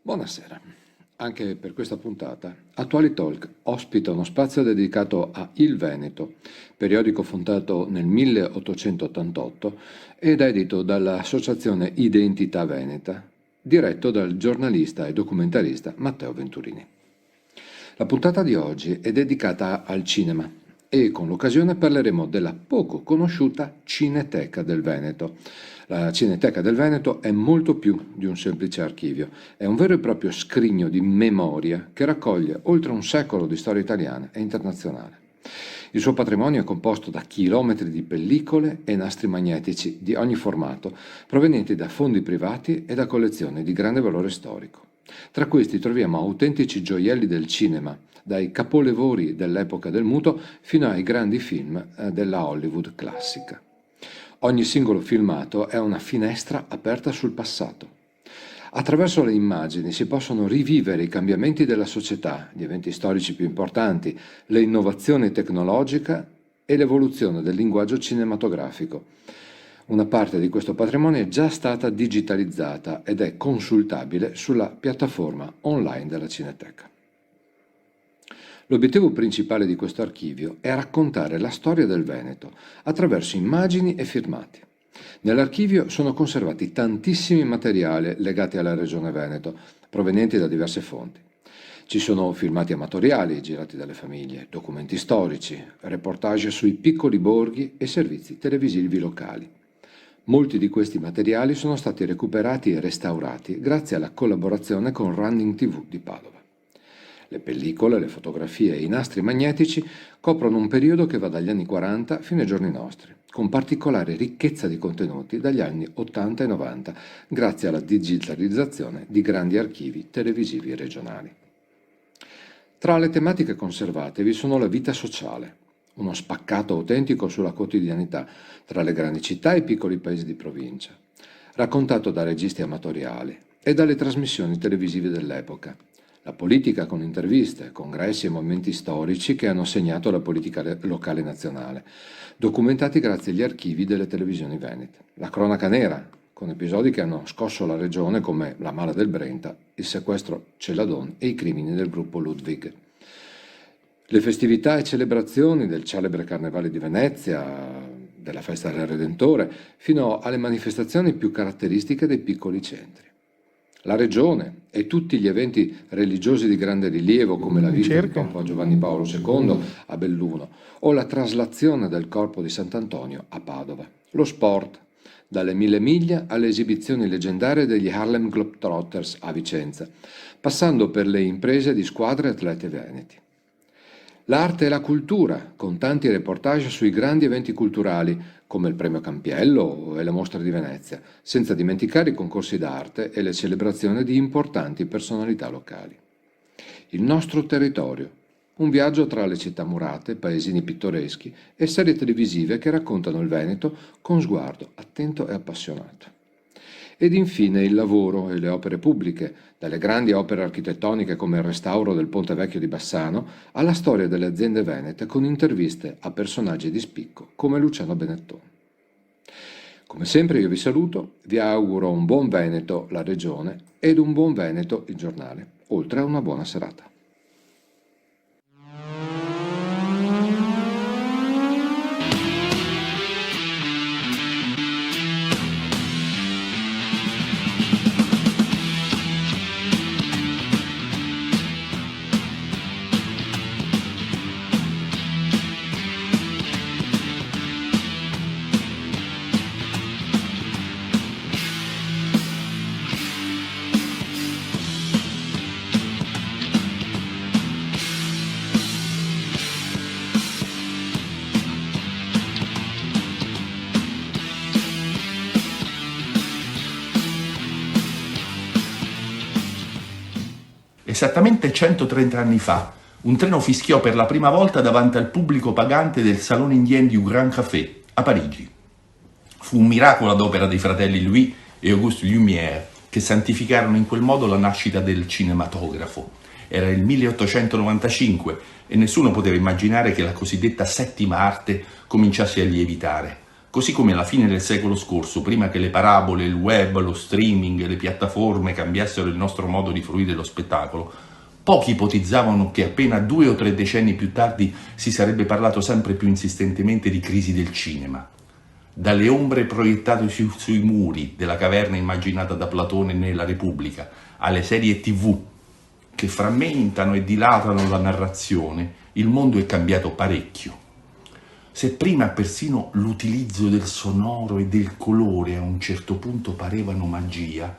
Buonasera. Anche per questa puntata, Attuali Talk ospita uno spazio dedicato a Il Veneto, periodico fondato nel 1888 ed edito dall'associazione Identità Veneta, diretto dal giornalista e documentarista Matteo Venturini. La puntata di oggi è dedicata al cinema e con l'occasione parleremo della poco conosciuta Cineteca del Veneto. La Cineteca del Veneto è molto più di un semplice archivio, è un vero e proprio scrigno di memoria che raccoglie oltre un secolo di storia italiana e internazionale. Il suo patrimonio è composto da chilometri di pellicole e nastri magnetici di ogni formato, provenienti da fondi privati e da collezioni di grande valore storico. Tra questi troviamo autentici gioielli del cinema, dai capolavori dell'epoca del muto fino ai grandi film della Hollywood classica. Ogni singolo filmato è una finestra aperta sul passato. Attraverso le immagini si possono rivivere i cambiamenti della società, gli eventi storici più importanti, le innovazioni tecnologiche e l'evoluzione del linguaggio cinematografico. Una parte di questo patrimonio è già stata digitalizzata ed è consultabile sulla piattaforma online della Cineteca. L'obiettivo principale di questo archivio è raccontare la storia del Veneto attraverso immagini e filmati. Nell'archivio sono conservati tantissimi materiali legati alla regione Veneto, provenienti da diverse fonti. Ci sono filmati amatoriali girati dalle famiglie, documenti storici, reportage sui piccoli borghi e servizi televisivi locali. Molti di questi materiali sono stati recuperati e restaurati grazie alla collaborazione con Running TV di Padova. Le pellicole, le fotografie e i nastri magnetici coprono un periodo che va dagli anni 40 fino ai giorni nostri, con particolare ricchezza di contenuti dagli anni 80 e 90, grazie alla digitalizzazione di grandi archivi televisivi regionali. Tra le tematiche conservate vi sono la vita sociale, uno spaccato autentico sulla quotidianità tra le grandi città e i piccoli paesi di provincia, raccontato da registi amatoriali e dalle trasmissioni televisive dell'epoca. La politica con interviste, congressi e momenti storici che hanno segnato la politica locale e nazionale, documentati grazie agli archivi delle televisioni venete. La cronaca nera, con episodi che hanno scosso la regione come la Mala del Brenta, il sequestro Celadon e i crimini del gruppo Ludwig. Le festività e celebrazioni del celebre Carnevale di Venezia, della Festa del Redentore, fino alle manifestazioni più caratteristiche dei piccoli centri. La regione e tutti gli eventi religiosi di grande rilievo come la visita di Papa Giovanni Paolo II a Belluno o la traslazione del corpo di Sant'Antonio a Padova. Lo sport, dalle 1000 miglia alle esibizioni leggendarie degli Harlem Globetrotters a Vicenza, passando per le imprese di squadre e atlete veneti. L'arte e la cultura, con tanti reportage sui grandi eventi culturali, come il Premio Campiello e le Mostre di Venezia, senza dimenticare i concorsi d'arte e le celebrazioni di importanti personalità locali. Il nostro territorio, un viaggio tra le città murate, paesini pittoreschi e serie televisive che raccontano il Veneto con sguardo attento e appassionato. Ed infine il lavoro e le opere pubbliche, dalle grandi opere architettoniche come il restauro del Ponte Vecchio di Bassano alla storia delle aziende venete con interviste a personaggi di spicco come Luciano Benettone. Come sempre io vi saluto, vi auguro un buon Veneto, la regione, ed un buon Veneto, il giornale, oltre a una buona serata. Esattamente 130 anni fa, un treno fischiò per la prima volta davanti al pubblico pagante del Salon Indien du Grand Café, a Parigi. Fu un miracolo ad opera dei fratelli Louis e Auguste Lumière, che santificarono in quel modo la nascita del cinematografo. Era il 1895 e nessuno poteva immaginare che la cosiddetta settima arte cominciasse a lievitare. Così come alla fine del secolo scorso, prima che le parabole, il web, lo streaming, le piattaforme cambiassero il nostro modo di fruire lo spettacolo, pochi ipotizzavano che appena 2 o 3 decenni più tardi si sarebbe parlato sempre più insistentemente di crisi del cinema. Dalle ombre proiettate sui muri della caverna immaginata da Platone nella Repubblica, alle serie TV che frammentano e dilatano la narrazione, il mondo è cambiato parecchio. Se prima persino l'utilizzo del sonoro e del colore a un certo punto parevano magia,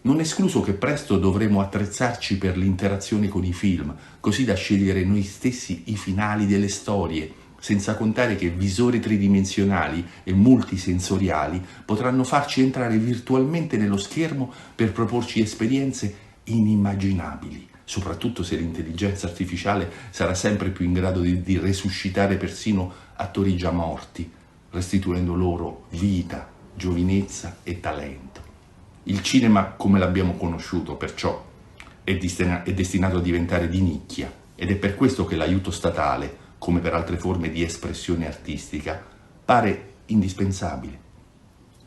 non è escluso che presto dovremo attrezzarci per l'interazione con i film, così da scegliere noi stessi i finali delle storie, senza contare che visori tridimensionali e multisensoriali potranno farci entrare virtualmente nello schermo per proporci esperienze inimmaginabili, soprattutto se l'intelligenza artificiale sarà sempre più in grado di resuscitare persino attori già morti, restituendo loro vita, giovinezza e talento. Il cinema, come l'abbiamo conosciuto, perciò, è destinato a diventare di nicchia, ed è per questo che l'aiuto statale, come per altre forme di espressione artistica, pare indispensabile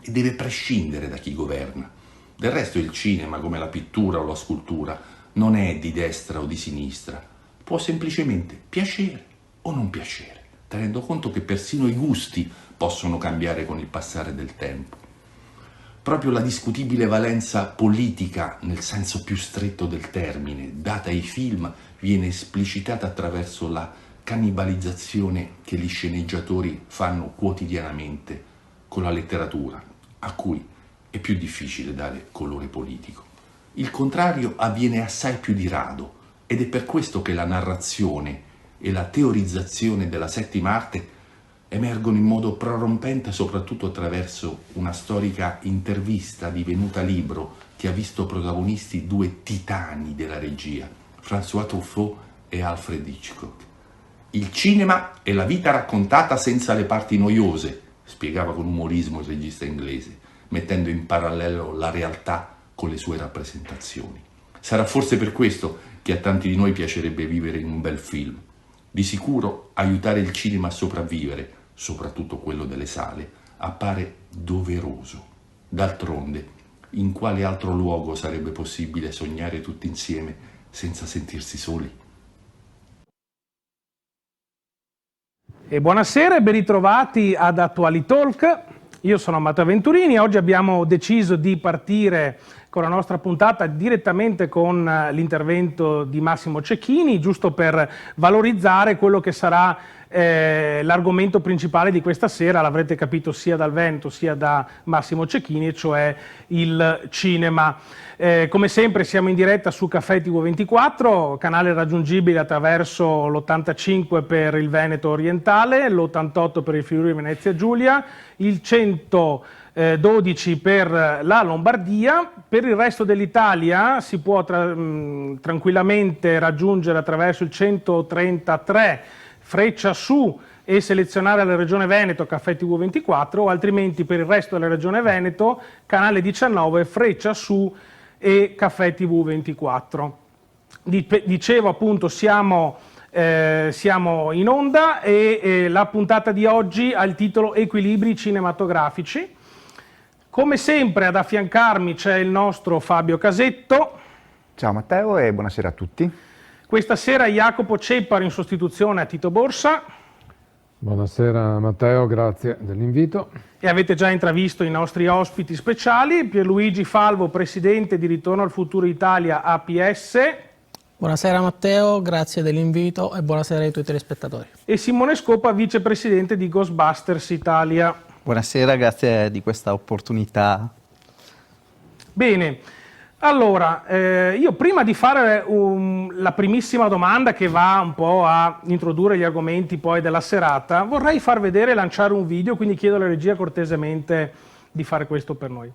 e deve prescindere da chi governa. Del resto il cinema, come la pittura o la scultura, non è di destra o di sinistra, può semplicemente piacere o non piacere, tenendo conto che persino i gusti possono cambiare con il passare del tempo. Proprio la discutibile valenza politica, nel senso più stretto del termine, data ai film, viene esplicitata attraverso la cannibalizzazione che gli sceneggiatori fanno quotidianamente con la letteratura, a cui è più difficile dare colore politico. Il contrario avviene assai più di rado, ed è per questo che la narrazione e la teorizzazione della settima arte emergono in modo prorompente soprattutto attraverso una storica intervista divenuta libro che ha visto protagonisti 2 titani della regia, François Truffaut e Alfred Hitchcock. Il cinema è la vita raccontata senza le parti noiose, spiegava con umorismo il regista inglese, mettendo in parallelo la realtà con le sue rappresentazioni. Sarà forse per questo che a tanti di noi piacerebbe vivere in un bel film. Di sicuro aiutare il cinema a sopravvivere, soprattutto quello delle sale, appare doveroso. D'altronde, in quale altro luogo sarebbe possibile sognare tutti insieme senza sentirsi soli? E buonasera e ben ritrovati ad Attuali Talk. Io sono Matteo Venturini e oggi abbiamo deciso di partire con la nostra puntata direttamente con l'intervento di Massimo Cecchini, giusto per valorizzare quello che sarà l'argomento principale di questa sera, l'avrete capito sia dal Veneto sia da Massimo Cecchini, cioè il cinema. Come sempre siamo in diretta su Caffè TV24, canale raggiungibile attraverso l'85 per il Veneto orientale, l'88 per il Friuli Venezia Giulia, il 112 per la Lombardia. Per il resto dell'Italia si può tranquillamente raggiungere attraverso il 133 freccia su e selezionare la regione Veneto Caffè TV24, o altrimenti per il resto della regione Veneto canale 19 freccia su e Caffè TV24. Dicevo appunto siamo in onda e la puntata di oggi ha il titolo Equilibri cinematografici. Come sempre ad affiancarmi c'è il nostro Fabio Casetto. Ciao Matteo e buonasera a tutti. Questa sera Jacopo Cepparo in sostituzione a Tito Borsa. Buonasera Matteo, grazie dell'invito. E avete già intravisto i nostri ospiti speciali, Pierluigi Falvo, presidente di Ritorno al Futuro Italia APS. Buonasera Matteo, grazie dell'invito e buonasera ai tuoi telespettatori. E Simone Scopa, vicepresidente di Ghostbusters Italia. Buonasera, grazie di questa opportunità. Bene. Allora, io prima di fare la primissima domanda che va un po' a introdurre gli argomenti poi della serata, vorrei far vedere e lanciare un video, quindi chiedo alla regia cortesemente di fare questo per noi.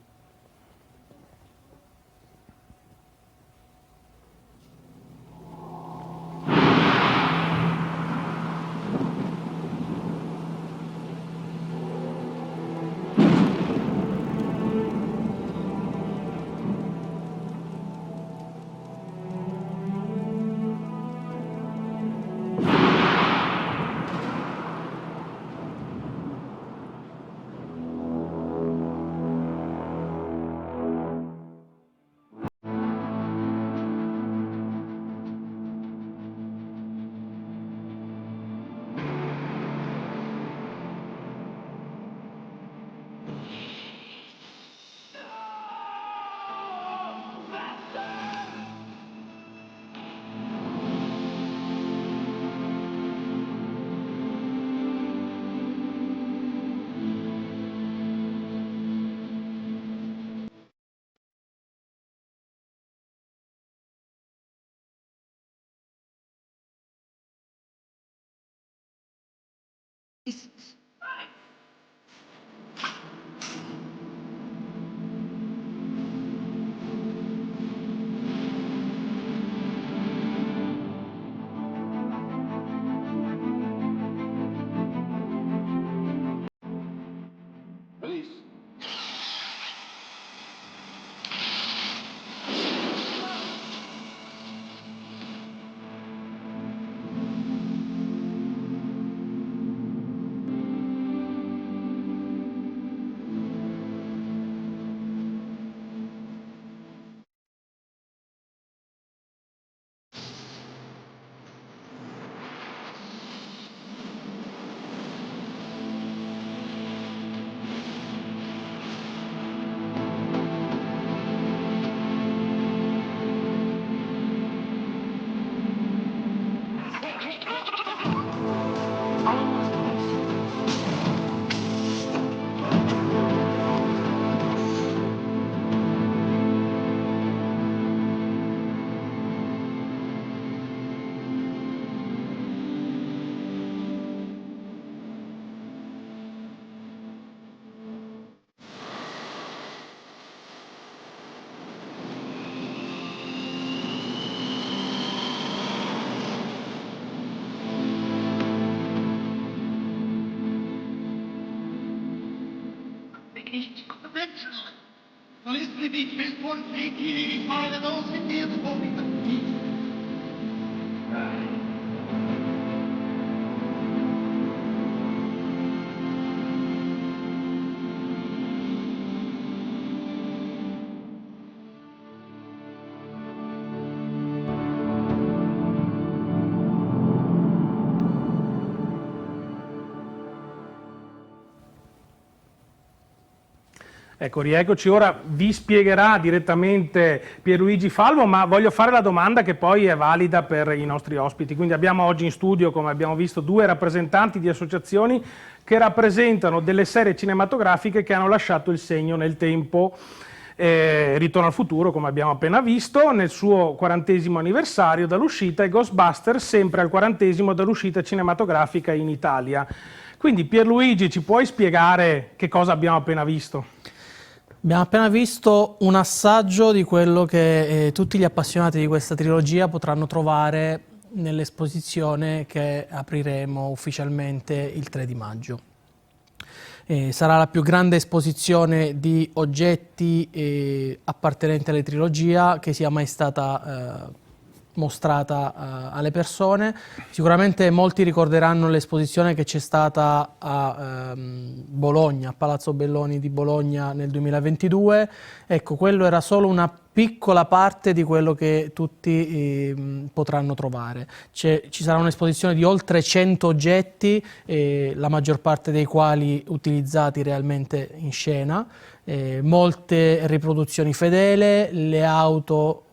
Ecco, rieccoci, ora vi spiegherà direttamente Pierluigi Falvo, ma voglio fare la domanda che poi è valida per i nostri ospiti. Quindi abbiamo oggi in studio, come abbiamo visto, due rappresentanti di associazioni che rappresentano delle serie cinematografiche che hanno lasciato il segno nel tempo. Ritorno al futuro, come abbiamo appena visto, nel suo 40° anniversario dall'uscita, e Ghostbusters sempre al 40° dall'uscita cinematografica in Italia. Quindi Pierluigi, ci puoi spiegare che cosa abbiamo appena visto? Abbiamo appena visto un assaggio di quello che tutti gli appassionati di questa trilogia potranno trovare nell'esposizione che apriremo ufficialmente il 3 di maggio. Sarà la più grande esposizione di oggetti appartenenti alla trilogia che sia mai stata mostrata alle persone. Sicuramente molti ricorderanno l'esposizione che c'è stata a Bologna, a Palazzo Belloni di Bologna nel 2022. Ecco, quello era solo una piccola parte di quello che tutti potranno trovare. Ci sarà un'esposizione di oltre 100 oggetti, la maggior parte dei quali utilizzati realmente in scena, molte riproduzioni fedele, le auto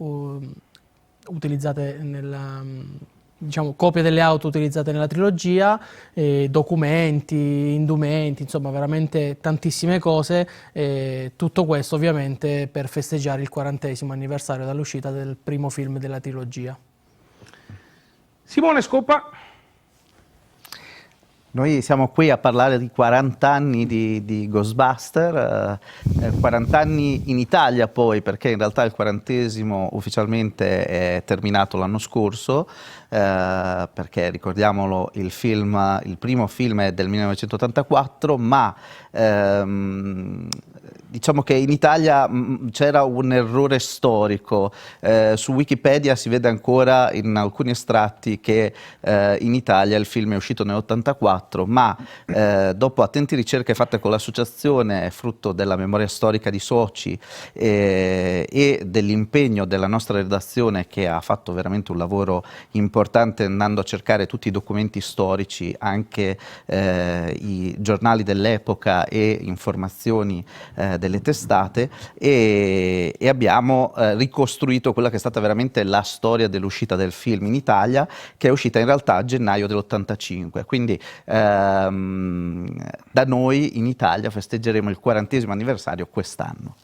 utilizzate diciamo, copie delle auto utilizzate nella trilogia, documenti, indumenti, insomma veramente tantissime cose, tutto questo ovviamente per festeggiare il 40° anniversario dall'uscita del primo film della trilogia. Simone Scopa. Noi siamo qui a parlare di 40 anni di Ghostbuster, 40 anni in Italia poi, perché in realtà il 40° ufficialmente è terminato l'anno scorso, perché ricordiamolo il primo film è del 1984, ma diciamo che in Italia c'era un errore storico. Su Wikipedia si vede ancora in alcuni estratti che in Italia il film è uscito nell'84, ma dopo attenti ricerche fatte con l'associazione, frutto della memoria storica di soci e dell'impegno della nostra redazione, che ha fatto veramente un lavoro importante andando a cercare tutti i documenti storici, anche i giornali dell'epoca e informazioni delle testate, e abbiamo ricostruito quella che è stata veramente la storia dell'uscita del film in Italia, che è uscita in realtà a gennaio dell'85. Quindi da noi in Italia festeggeremo il 40° anniversario quest'anno.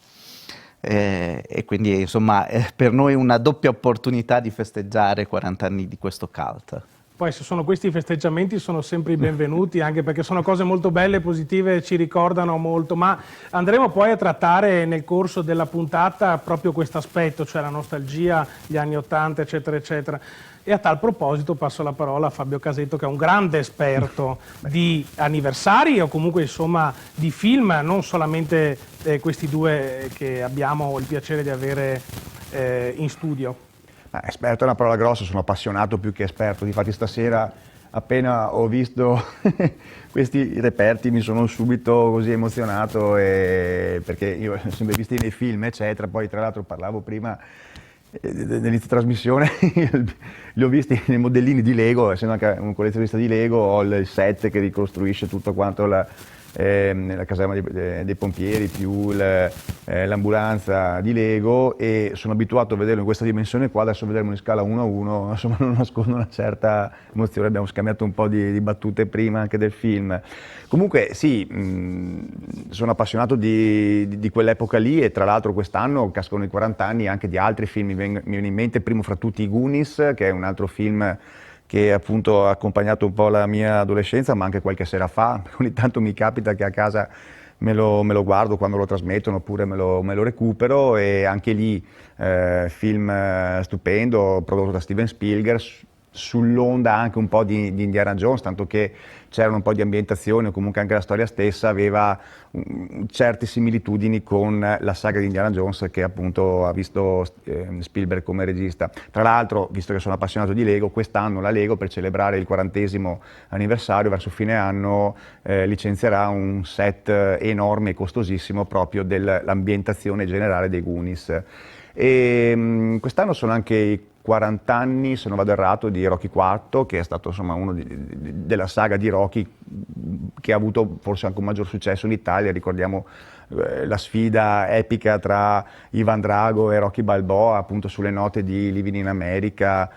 E quindi insomma è per noi una doppia opportunità di festeggiare 40 anni di questo cult. Poi se sono questi i festeggiamenti sono sempre i benvenuti, anche perché sono cose molto belle, positive, ci ricordano molto, ma andremo poi a trattare nel corso della puntata proprio questo aspetto, cioè la nostalgia, gli anni '80, eccetera, eccetera. E a tal proposito passo la parola a Fabio Casetto, che è un grande esperto di anniversari o comunque insomma di film, non solamente questi due che abbiamo il piacere di avere in studio. Esperto è una parola grossa, sono appassionato più che esperto. Difatti stasera appena ho visto questi reperti mi sono subito così emozionato, perché io li ho sempre visti nei film eccetera, poi tra l'altro parlavo prima dell'inizio trasmissione, li ho visti nei modellini di Lego, essendo anche un collezionista di Lego, ho il set che ricostruisce tutto quanto la caserma dei pompieri più l'ambulanza di Lego, e sono abituato a vederlo in questa dimensione qua, adesso vederlo in scala 1:1, insomma non nascondo una certa emozione, abbiamo scambiato un po' di battute prima anche del film. Comunque sì, sono appassionato di quell'epoca lì, e tra l'altro quest'anno cascano i 40 anni anche di altri film, mi viene in mente primo fra tutti i Goonies, che è un altro film che appunto ha accompagnato un po' la mia adolescenza, ma anche qualche sera fa. Ogni tanto mi capita che a casa me lo guardo quando lo trasmettono, oppure me lo recupero, e anche lì film stupendo, prodotto da Steven Spielberg, sull'onda anche un po' di Indiana Jones, tanto che c'erano un po' di ambientazioni, o comunque anche la storia stessa aveva certe similitudini con la saga di Indiana Jones, che appunto ha visto Spielberg come regista. Tra l'altro, visto che sono appassionato di Lego, quest'anno la Lego, per celebrare il 40° anniversario, verso fine anno licenzierà un set enorme e costosissimo proprio dell'ambientazione generale dei Goonies. E quest'anno sono anche i 40 anni, se non vado errato, di Rocky IV, che è stato insomma uno della saga di Rocky che ha avuto forse anche un maggior successo in Italia. Ricordiamo la sfida epica tra Ivan Drago e Rocky Balboa, appunto sulle note di Living in America,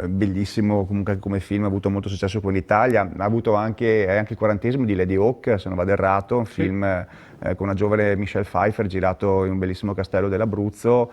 bellissimo comunque anche come film, ha avuto molto successo qui in Italia. Ha avuto anche il 40° di Lady Hawk, se non vado errato, un film con una giovane Michelle Pfeiffer, girato in un bellissimo castello dell'Abruzzo.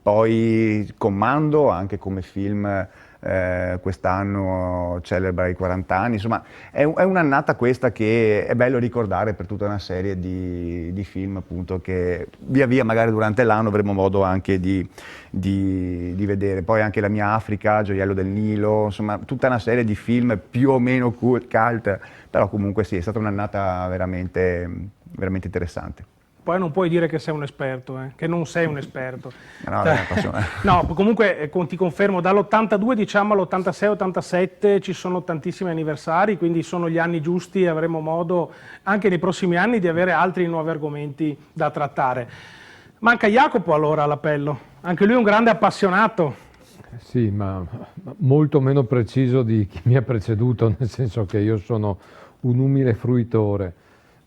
Poi Commando, anche come film, quest'anno celebra i 40 anni, insomma è un'annata questa che è bello ricordare per tutta una serie di film, appunto, che via via magari durante l'anno avremo modo anche di vedere. Poi anche La mia Africa, Gioiello del Nilo, insomma tutta una serie di film più o meno cult, però comunque sì, è stata un'annata veramente, veramente interessante. Poi non puoi dire che sei un esperto, che non sei un esperto. No, no, comunque ti confermo, dall'82 diciamo all'86-87 ci sono tantissimi anniversari, quindi sono gli anni giusti e avremo modo anche nei prossimi anni di avere altri nuovi argomenti da trattare. Manca Jacopo allora all'appello, anche lui è un grande appassionato. Sì, ma molto meno preciso di chi mi ha preceduto, nel senso che io sono un umile fruitore.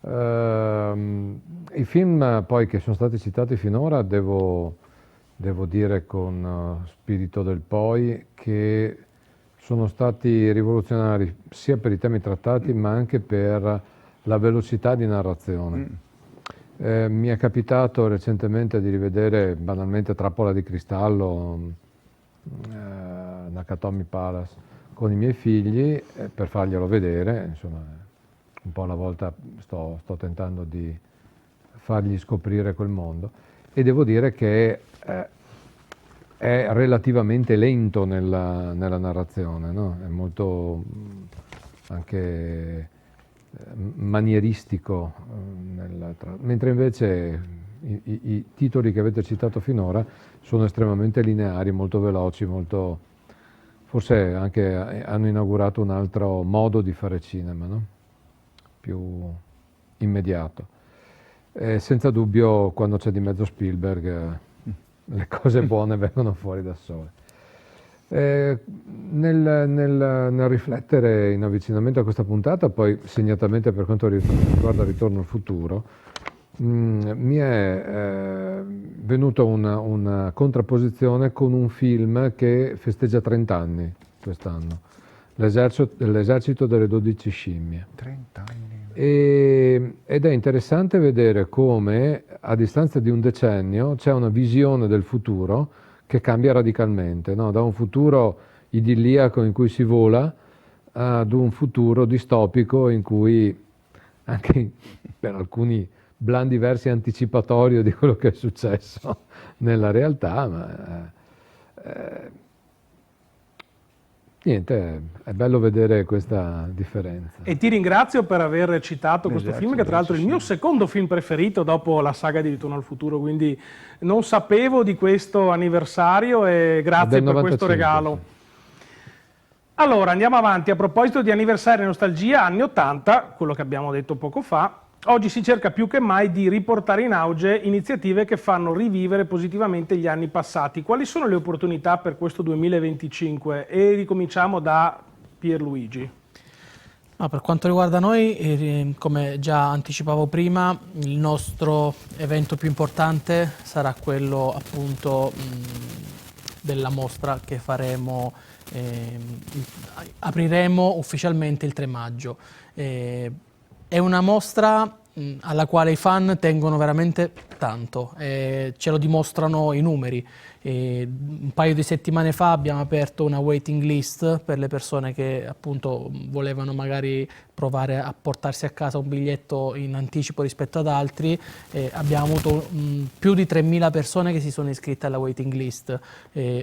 I film poi che sono stati citati finora devo dire con spirito del poi che sono stati rivoluzionari sia per i temi trattati ma anche per la velocità di narrazione. Mi è capitato recentemente di rivedere banalmente Trappola di cristallo, Nakatomi Palace, con i miei figli per farglielo vedere, insomma un po' alla volta sto tentando di fargli scoprire quel mondo, e devo dire che è relativamente lento nella narrazione, no? È molto anche manieristico, mentre invece i titoli che avete citato finora sono estremamente lineari, molto veloci, forse anche hanno inaugurato un altro modo di fare cinema, no? Più immediato. Senza dubbio, quando c'è di mezzo Spielberg, le cose buone vengono fuori da sole. Nel riflettere in avvicinamento a questa puntata, poi segnatamente per quanto riguarda Ritorno al futuro, mi è venuta una contrapposizione con un film che festeggia 30 anni quest'anno, L'esercito delle 12 scimmie. 30 anni. Ed è interessante vedere come a distanza di un decennio c'è una visione del futuro che cambia radicalmente, no? Da un futuro idilliaco in cui si vola ad un futuro distopico in cui anche per alcuni blandi versi anticipatorio di quello che è successo nella realtà, ma niente, è bello vedere questa differenza. E ti ringrazio per aver citato questo Esatto, film, che tra l'altro è il mio secondo film preferito dopo la saga di Ritorno al futuro, quindi non sapevo di questo anniversario e grazie Del per questo 95, regalo. sì. Allora, andiamo avanti. A proposito di anniversari e nostalgia, anni 80, quello che abbiamo detto poco fa, oggi si cerca più che mai di riportare in auge iniziative che fanno rivivere positivamente gli anni passati. Quali sono le opportunità per questo 2025? E ricominciamo da Pierluigi. Per quanto riguarda noi, come già anticipavo prima, il nostro evento più importante sarà quello appunto della mostra che faremo, apriremo ufficialmente il 3 maggio. È una mostra alla quale i fan tengono veramente tanto, ce lo dimostrano i numeri. Un paio di settimane fa abbiamo aperto una waiting list per le persone che appunto volevano magari provare a portarsi a casa un biglietto in anticipo rispetto ad altri. Abbiamo avuto più di 3.000 persone che si sono iscritte alla waiting list.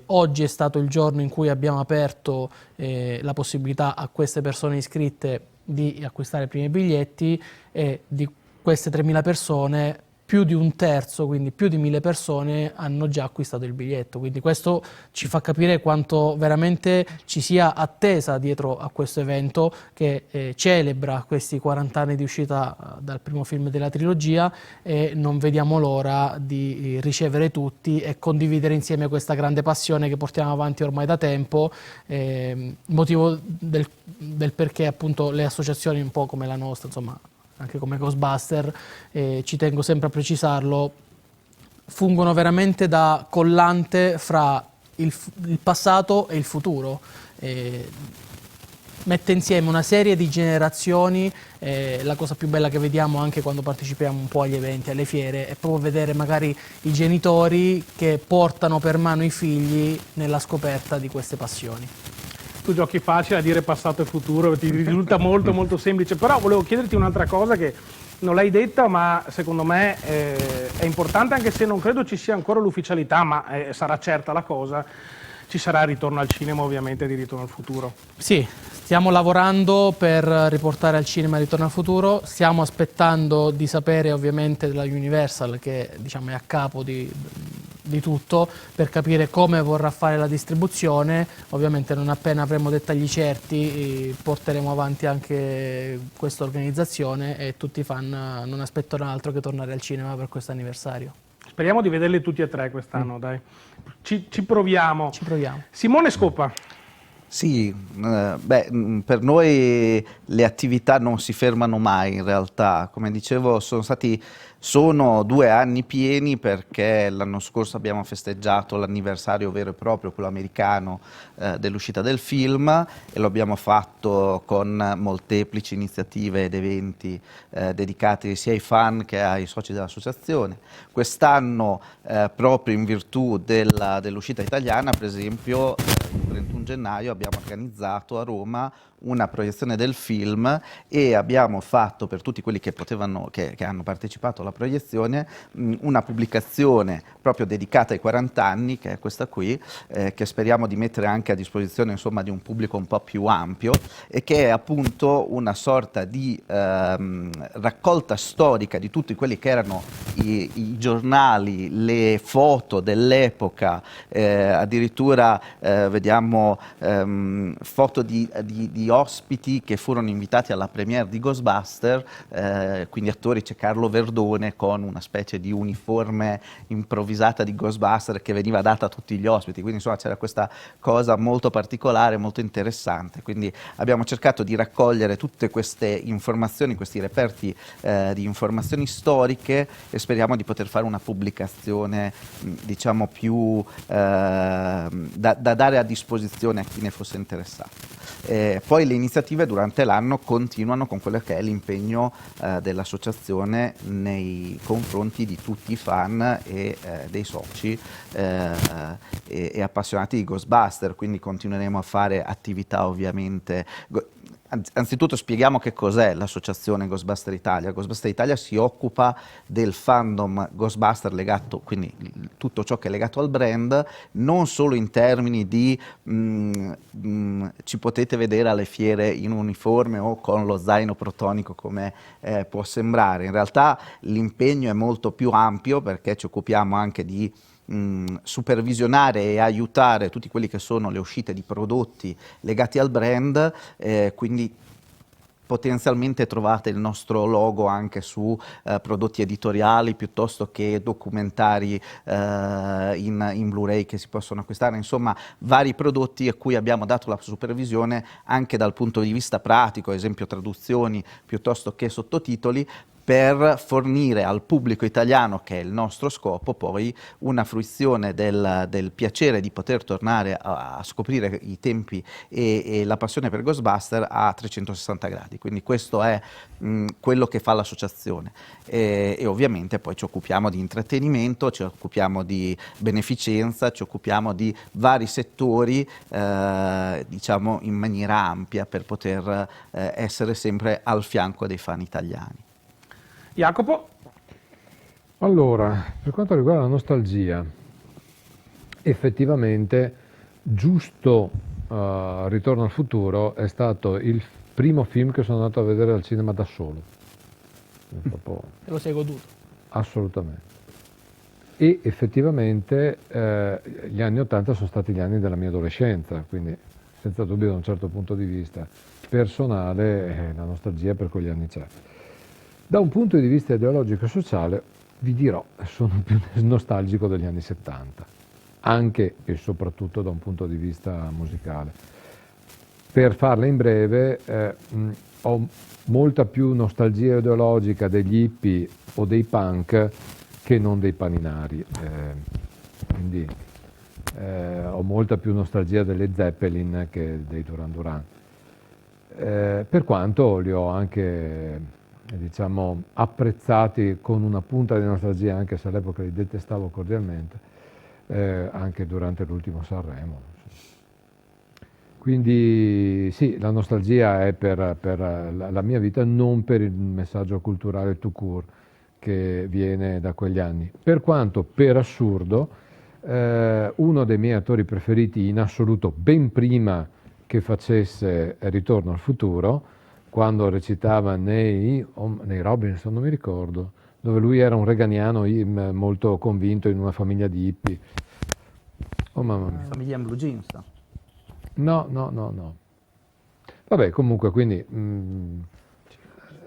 Oggi è stato il giorno in cui abbiamo aperto la possibilità a queste persone iscritte di acquistare i primi biglietti, e di queste 3.000 persone più di un terzo, quindi più di 1.000 persone hanno già acquistato il biglietto, quindi questo ci fa capire quanto veramente ci sia attesa dietro a questo evento che celebra questi 40 anni di uscita dal primo film della trilogia, e non vediamo l'ora di ricevere tutti e condividere insieme questa grande passione che portiamo avanti ormai da tempo, motivo del perché appunto le associazioni un po' come la nostra, insomma anche come Ghostbuster, ci tengo sempre a precisarlo, fungono veramente da collante fra il passato e il futuro. Mette insieme una serie di generazioni. La cosa più bella che vediamo anche quando partecipiamo un po' agli eventi, alle fiere, è proprio vedere magari i genitori che portano per mano i figli nella scoperta di queste passioni. Tu giochi facile a dire passato e futuro, ti risulta molto molto semplice, però volevo chiederti un'altra cosa che non l'hai detta, ma secondo me è importante, anche se non credo ci sia ancora l'ufficialità, ma sarà certa la cosa. Ci sarà il ritorno al cinema ovviamente di Ritorno al futuro. Sì, stiamo lavorando per riportare al cinema Ritorno al futuro, stiamo aspettando di sapere ovviamente dalla Universal, che diciamo è a capo di tutto, per capire come vorrà fare la distribuzione. Ovviamente non appena avremo dettagli certi porteremo avanti anche questa organizzazione, e tutti i fan non aspettano altro che tornare al cinema per questo anniversario. Speriamo di vederli tutti e tre quest'anno, dai. Ci proviamo. Ci proviamo. Simone Scopa. Sì, per noi le attività non si fermano mai in realtà. Come dicevo, sono 2 anni pieni, perché l'anno scorso abbiamo festeggiato l'anniversario vero e proprio, quello americano, dell'uscita del film, e lo abbiamo fatto con molteplici iniziative ed eventi dedicati sia ai fan che ai soci dell'associazione. Quest'anno, proprio in virtù dell'uscita italiana, per esempio, il 31 gennaio abbiamo organizzato a Roma una proiezione del film, e abbiamo fatto per tutti quelli che hanno partecipato alla proiezione una pubblicazione proprio dedicata ai 40 anni, che è questa qui, che speriamo di mettere anche a disposizione, insomma, di un pubblico un po' più ampio, e che è appunto una sorta di raccolta storica di tutti quelli che erano i giornali, le foto dell'epoca, addirittura vediamo foto di ospiti che furono invitati alla premiere di Ghostbuster, quindi attori. C'è Carlo Verdone con una specie di uniforme improvvisata di Ghostbuster che veniva data a tutti gli ospiti, quindi insomma c'era questa cosa molto particolare, molto interessante. Quindi abbiamo cercato di raccogliere tutte queste informazioni, questi reperti di informazioni storiche, e speriamo di poter fare una pubblicazione diciamo più da dare a disposizione informazioni a chi ne fosse interessato. Poi le iniziative durante l'anno continuano con quello che è l'impegno dell'associazione nei confronti di tutti i fan e dei soci e appassionati di Ghostbuster, quindi continueremo a fare attività ovviamente. Anzitutto spieghiamo che cos'è l'associazione Ghostbuster Italia. Ghostbuster Italia si occupa del fandom Ghostbuster legato, quindi tutto ciò che è legato al brand, non solo in termini di ci potete vedere alle fiere in uniforme o con lo zaino protonico come può sembrare. In realtà l'impegno è molto più ampio, perché ci occupiamo anche di supervisionare e aiutare tutti quelli che sono le uscite di prodotti legati al brand, quindi potenzialmente trovate il nostro logo anche su prodotti editoriali piuttosto che documentari in Blu-ray che si possono acquistare, insomma vari prodotti a cui abbiamo dato la supervisione anche dal punto di vista pratico, ad esempio traduzioni piuttosto che sottotitoli, per fornire al pubblico italiano, che è il nostro scopo, poi una fruizione del piacere di poter tornare a scoprire i tempi e la passione per Ghostbuster a 360 gradi. Quindi questo è quello che fa l'associazione. E ovviamente poi ci occupiamo di intrattenimento, ci occupiamo di beneficenza, ci occupiamo di vari settori, diciamo in maniera ampia, per poter essere sempre al fianco dei fan italiani. Jacopo? Allora, per quanto riguarda la nostalgia, effettivamente Giusto Ritorno al futuro è stato il primo film che sono andato a vedere al cinema da solo. Proprio, Te lo sei goduto. assolutamente. E effettivamente gli anni '80 sono stati gli anni della mia adolescenza, quindi senza dubbio da un certo punto di vista personale la nostalgia per quegli anni c'è. Da un punto di vista ideologico e sociale, vi dirò, sono più nostalgico degli anni '70, anche e soprattutto da un punto di vista musicale. Per farla in breve, ho molta più nostalgia ideologica degli hippie o dei punk che non dei paninari. Quindi ho molta più nostalgia delle Zeppelin che dei Duran Duran. Per quanto li ho anche diciamo apprezzati con una punta di nostalgia, anche se all'epoca li detestavo cordialmente, anche durante l'ultimo Sanremo. Quindi sì, la nostalgia è per la mia vita, non per il messaggio culturale tout court che viene da quegli anni. Per quanto, per assurdo, uno dei miei attori preferiti in assoluto, ben prima che facesse Ritorno al futuro, quando recitava nei Robinson, non mi ricordo, dove lui era un reganiano molto convinto in una famiglia di hippie. Oh mamma mia. Famiglia in Blue Jeans. No. Vabbè, comunque, quindi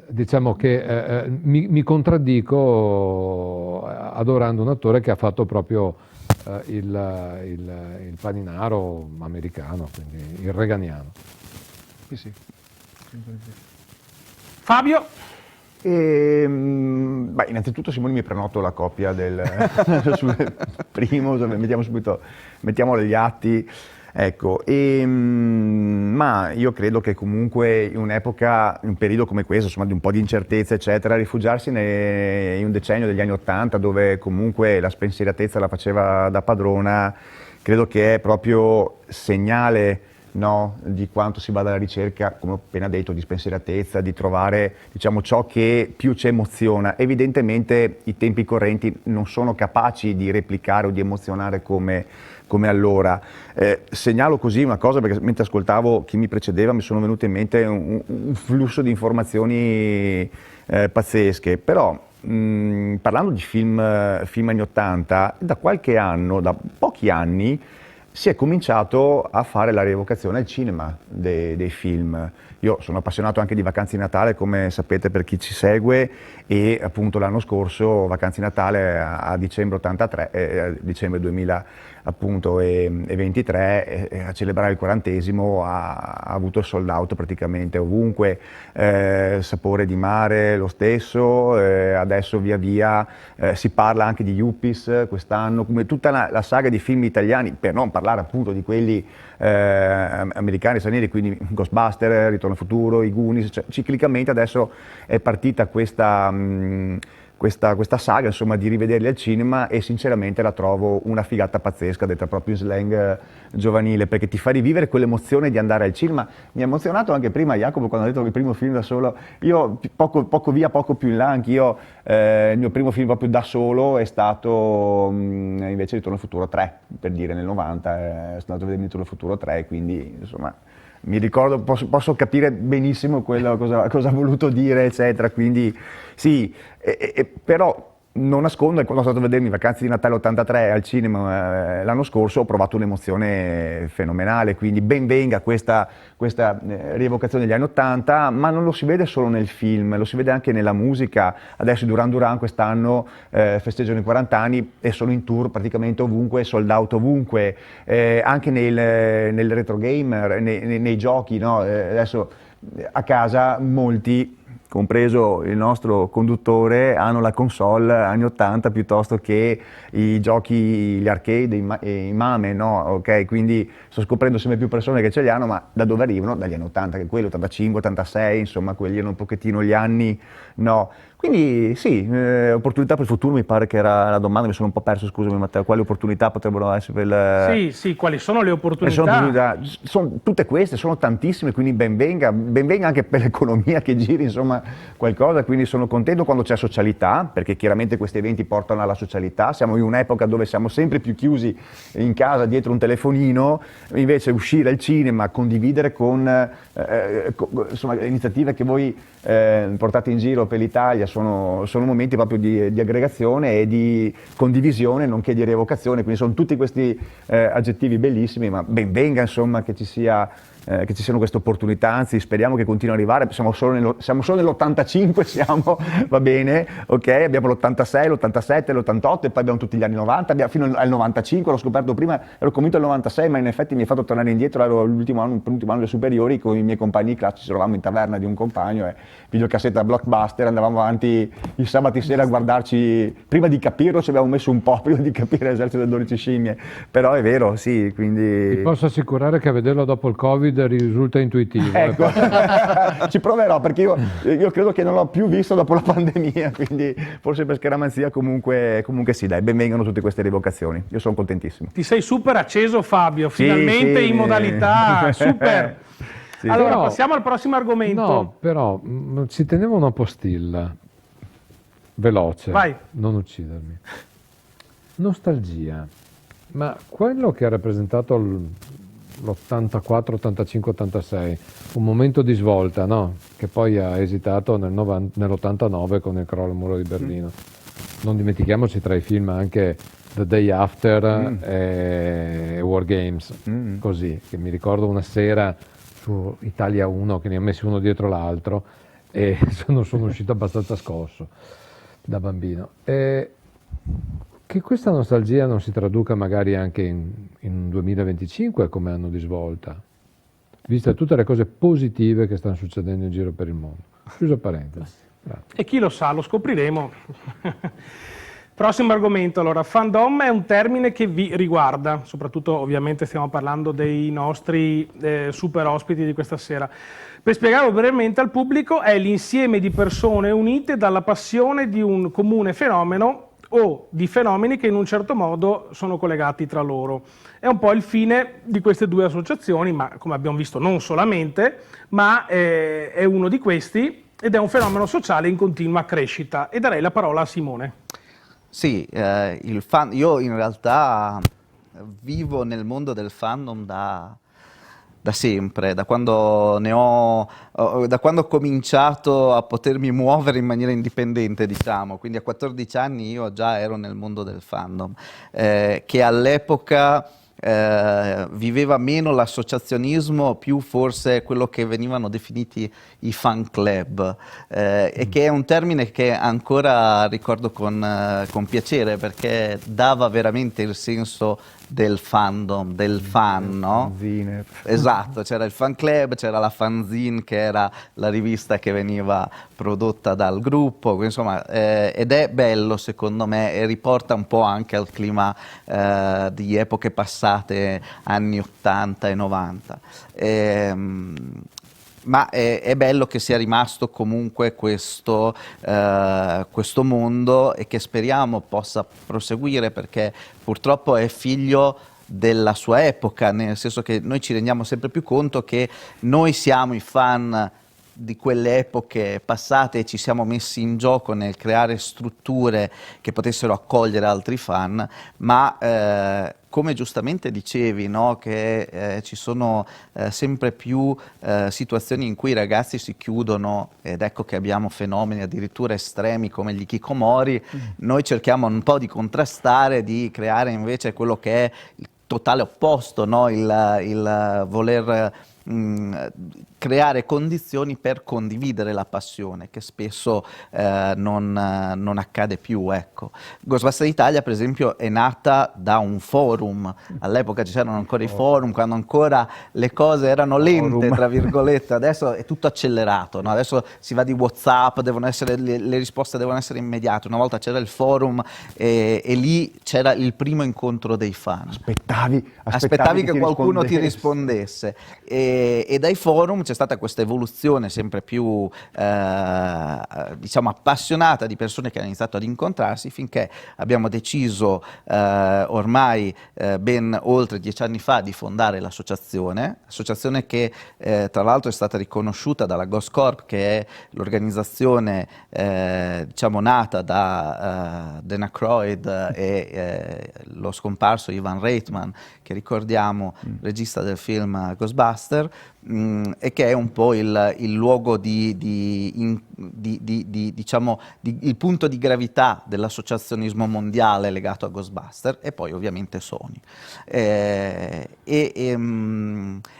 diciamo che mi contraddico adorando un attore che ha fatto proprio il paninaro americano, quindi il reganiano. Sì. Fabio? Innanzitutto Simone mi prenoto la copia sul primo, mettiamolo agli atti, ecco, ma io credo che comunque in un'epoca, in un periodo come questo, insomma di un po' di incertezza eccetera, rifugiarsi in un decennio degli anni '80 dove comunque la spensieratezza la faceva da padrona, credo che è proprio segnale, no, di quanto si va alla ricerca, come ho appena detto, di spensieratezza, di trovare, diciamo, ciò che più ci emoziona. Evidentemente i tempi correnti non sono capaci di replicare o di emozionare come allora. Segnalo così una cosa, perché mentre ascoltavo chi mi precedeva mi sono venute in mente un flusso di informazioni pazzesche, però parlando di film anni '80, da qualche anno, da pochi anni, si è cominciato a fare la rievocazione al cinema dei film. Io sono appassionato anche di Vacanze di Natale, come sapete per chi ci segue, e appunto l'anno scorso Vacanze di Natale a dicembre 83, dicembre 2023, a celebrare il 40esimo ha avuto il sold out praticamente ovunque, Sapore di mare lo stesso, adesso via via si parla anche di Yuppies quest'anno, come tutta la saga di film italiani, per non parlare parlare appunto di quelli americani, stranieri, quindi Ghostbuster, Ritorno al futuro, i Goonies, cioè, ciclicamente adesso è partita questa saga, insomma, di rivederli al cinema, e sinceramente la trovo una figata pazzesca, detta proprio in slang giovanile, perché ti fa rivivere quell'emozione di andare al cinema. Mi ha emozionato anche prima Jacopo quando ha detto che il primo film da solo, io poco più in là, anch'io, il mio primo film proprio da solo è stato invece Ritorno al futuro 3, per dire, nel 90, sono andato a vedere Ritorno al futuro 3, quindi insomma mi ricordo, posso capire benissimo quello, cosa ha voluto dire, eccetera, quindi sì, però non nascondo che quando sono stato a vedermi Vacanze di Natale 83 al cinema l'anno scorso ho provato un'emozione fenomenale, quindi ben venga questa rievocazione degli anni 80, ma non lo si vede solo nel film, lo si vede anche nella musica. Adesso i Duran Duran quest'anno festeggiano i 40 anni e sono in tour praticamente ovunque, sold out ovunque, anche nel retro gamer, nei giochi, no? Adesso a casa molti, compreso il nostro conduttore, hanno la console anni 80 piuttosto che i giochi, gli arcade, i MAME, no? Ok, quindi sto scoprendo sempre più persone che ce li hanno, ma da dove arrivano? Dagli anni 80, che quelli 85, 86, insomma, quelli erano un pochettino gli anni, no? Quindi sì, opportunità per il futuro mi pare che era la domanda, mi sono un po' perso, scusami Matteo, quali opportunità potrebbero essere per il... Sì, quali sono le opportunità? Sono tutte queste, sono tantissime, quindi ben venga anche per l'economia che giri, insomma, qualcosa, quindi sono contento quando c'è socialità, perché chiaramente questi eventi portano alla socialità, siamo in un'epoca dove siamo sempre più chiusi in casa dietro un telefonino, invece uscire al cinema, condividere con insomma, le iniziative che voi portate in giro per l'Italia sono momenti proprio di aggregazione e di condivisione, nonché di rievocazione, quindi sono tutti questi aggettivi bellissimi, ma ben venga insomma che ci siano queste opportunità, anzi speriamo che continuino ad arrivare, siamo solo nell'85, va bene, ok, abbiamo l'86, l'87, l'88 e poi abbiamo tutti gli anni 90, fino al 95, l'ho scoperto prima, ero convinto del 96, ma in effetti mi ha fatto tornare indietro, ero l'ultimo anno delle superiori, con i miei compagni di classe, ci trovavamo in taverna di un compagno e videocassetta Blockbuster, andavamo avanti i sabati sera a guardarci, prima di capirlo ci abbiamo messo un po' prima di capire l'esercito delle 12 scimmie, però è vero, sì, quindi... Ti posso assicurare che a vederlo dopo il Covid risulta intuitivo. Ecco, ci proverò perché io credo che non l'ho più visto dopo la pandemia, quindi forse per scaramanzia comunque sì, dai, benvengano tutte queste rievocazioni, io sono contentissimo. Ti sei super acceso Fabio, finalmente sì, in modalità super. Sì. Allora, Però- passiamo al prossimo argomento. No, però ci tenevo una postilla veloce. Vai. Non uccidermi. Nostalgia. Ma quello che ha rappresentato l'84, 85, 86, un momento di svolta, no? Che poi ha esitato nell'89 con il crollo del muro di Berlino. Non dimentichiamoci tra i film anche The Day After e War Games, così, che mi ricordo una sera su Italia 1 che ne ha messi uno dietro l'altro e sono uscito abbastanza scosso da bambino. E che questa nostalgia non si traduca magari anche in un 2025 come anno di svolta, viste tutte le cose positive che stanno succedendo in giro per il mondo. Chiuso parentesi. Grazie. E chi lo sa, lo scopriremo. Prossimo argomento, allora, fandom è un termine che vi riguarda, soprattutto ovviamente stiamo parlando dei nostri super ospiti di questa sera. Per spiegarlo brevemente al pubblico, è l'insieme di persone unite dalla passione di un comune fenomeno o di fenomeni che in un certo modo sono collegati tra loro. È un po' il fine di queste due associazioni, ma come abbiamo visto non solamente, ma è uno di questi ed è un fenomeno sociale in continua crescita. E darei la parola a Simone. Sì, io in realtà vivo nel mondo del fandom da sempre, da quando ho cominciato a potermi muovere in maniera indipendente, diciamo, quindi a 14 anni io già ero nel mondo del fandom, che all'epoca viveva meno l'associazionismo, più forse quello che venivano definiti i fan club, e che è un termine che ancora ricordo con piacere, perché dava veramente il senso del fandom, del fan, no? Fanzine. Esatto, c'era il fan club, c'era la fanzine che era la rivista che veniva prodotta dal gruppo, quindi, insomma, ed è bello secondo me e riporta un po' anche al clima di epoche passate, anni 80 e 90. Ma è bello che sia rimasto comunque questo mondo e che speriamo possa proseguire, perché purtroppo è figlio della sua epoca, nel senso che noi ci rendiamo sempre più conto che noi siamo i fan di quelle epoche passate e ci siamo messi in gioco nel creare strutture che potessero accogliere altri fan, ma come giustamente dicevi, no, che ci sono sempre più situazioni in cui i ragazzi si chiudono, ed ecco che abbiamo fenomeni addirittura estremi come gli hikikomori. Noi cerchiamo un po' di contrastare, di creare invece quello che è il totale opposto, no? Il voler creare condizioni per condividere la passione, che spesso non accade più. Ecco. Ghostbusters Italia, per esempio, è nata da un forum. All'epoca c'erano ancora i forum, quando ancora le cose erano lente, tra virgolette. Adesso è tutto accelerato, no? Adesso si va di WhatsApp, le risposte devono essere immediate. Una volta c'era il forum e lì c'era il primo incontro dei fan. Aspettavi che qualcuno ti rispondesse. E dai forum c'è stata questa evoluzione sempre più diciamo appassionata di persone che hanno iniziato ad incontrarsi, finché abbiamo deciso ormai ben oltre 10 anni fa di fondare l'associazione che tra l'altro è stata riconosciuta dalla Ghost Corp, che è l'organizzazione diciamo nata da Dan Aykroyd e lo scomparso Ivan Reitman, che ricordiamo regista del film Ghostbuster, e che è un po' il luogo diciamo, il punto di gravità dell'associazionismo mondiale legato a Ghostbuster, e poi ovviamente Sony.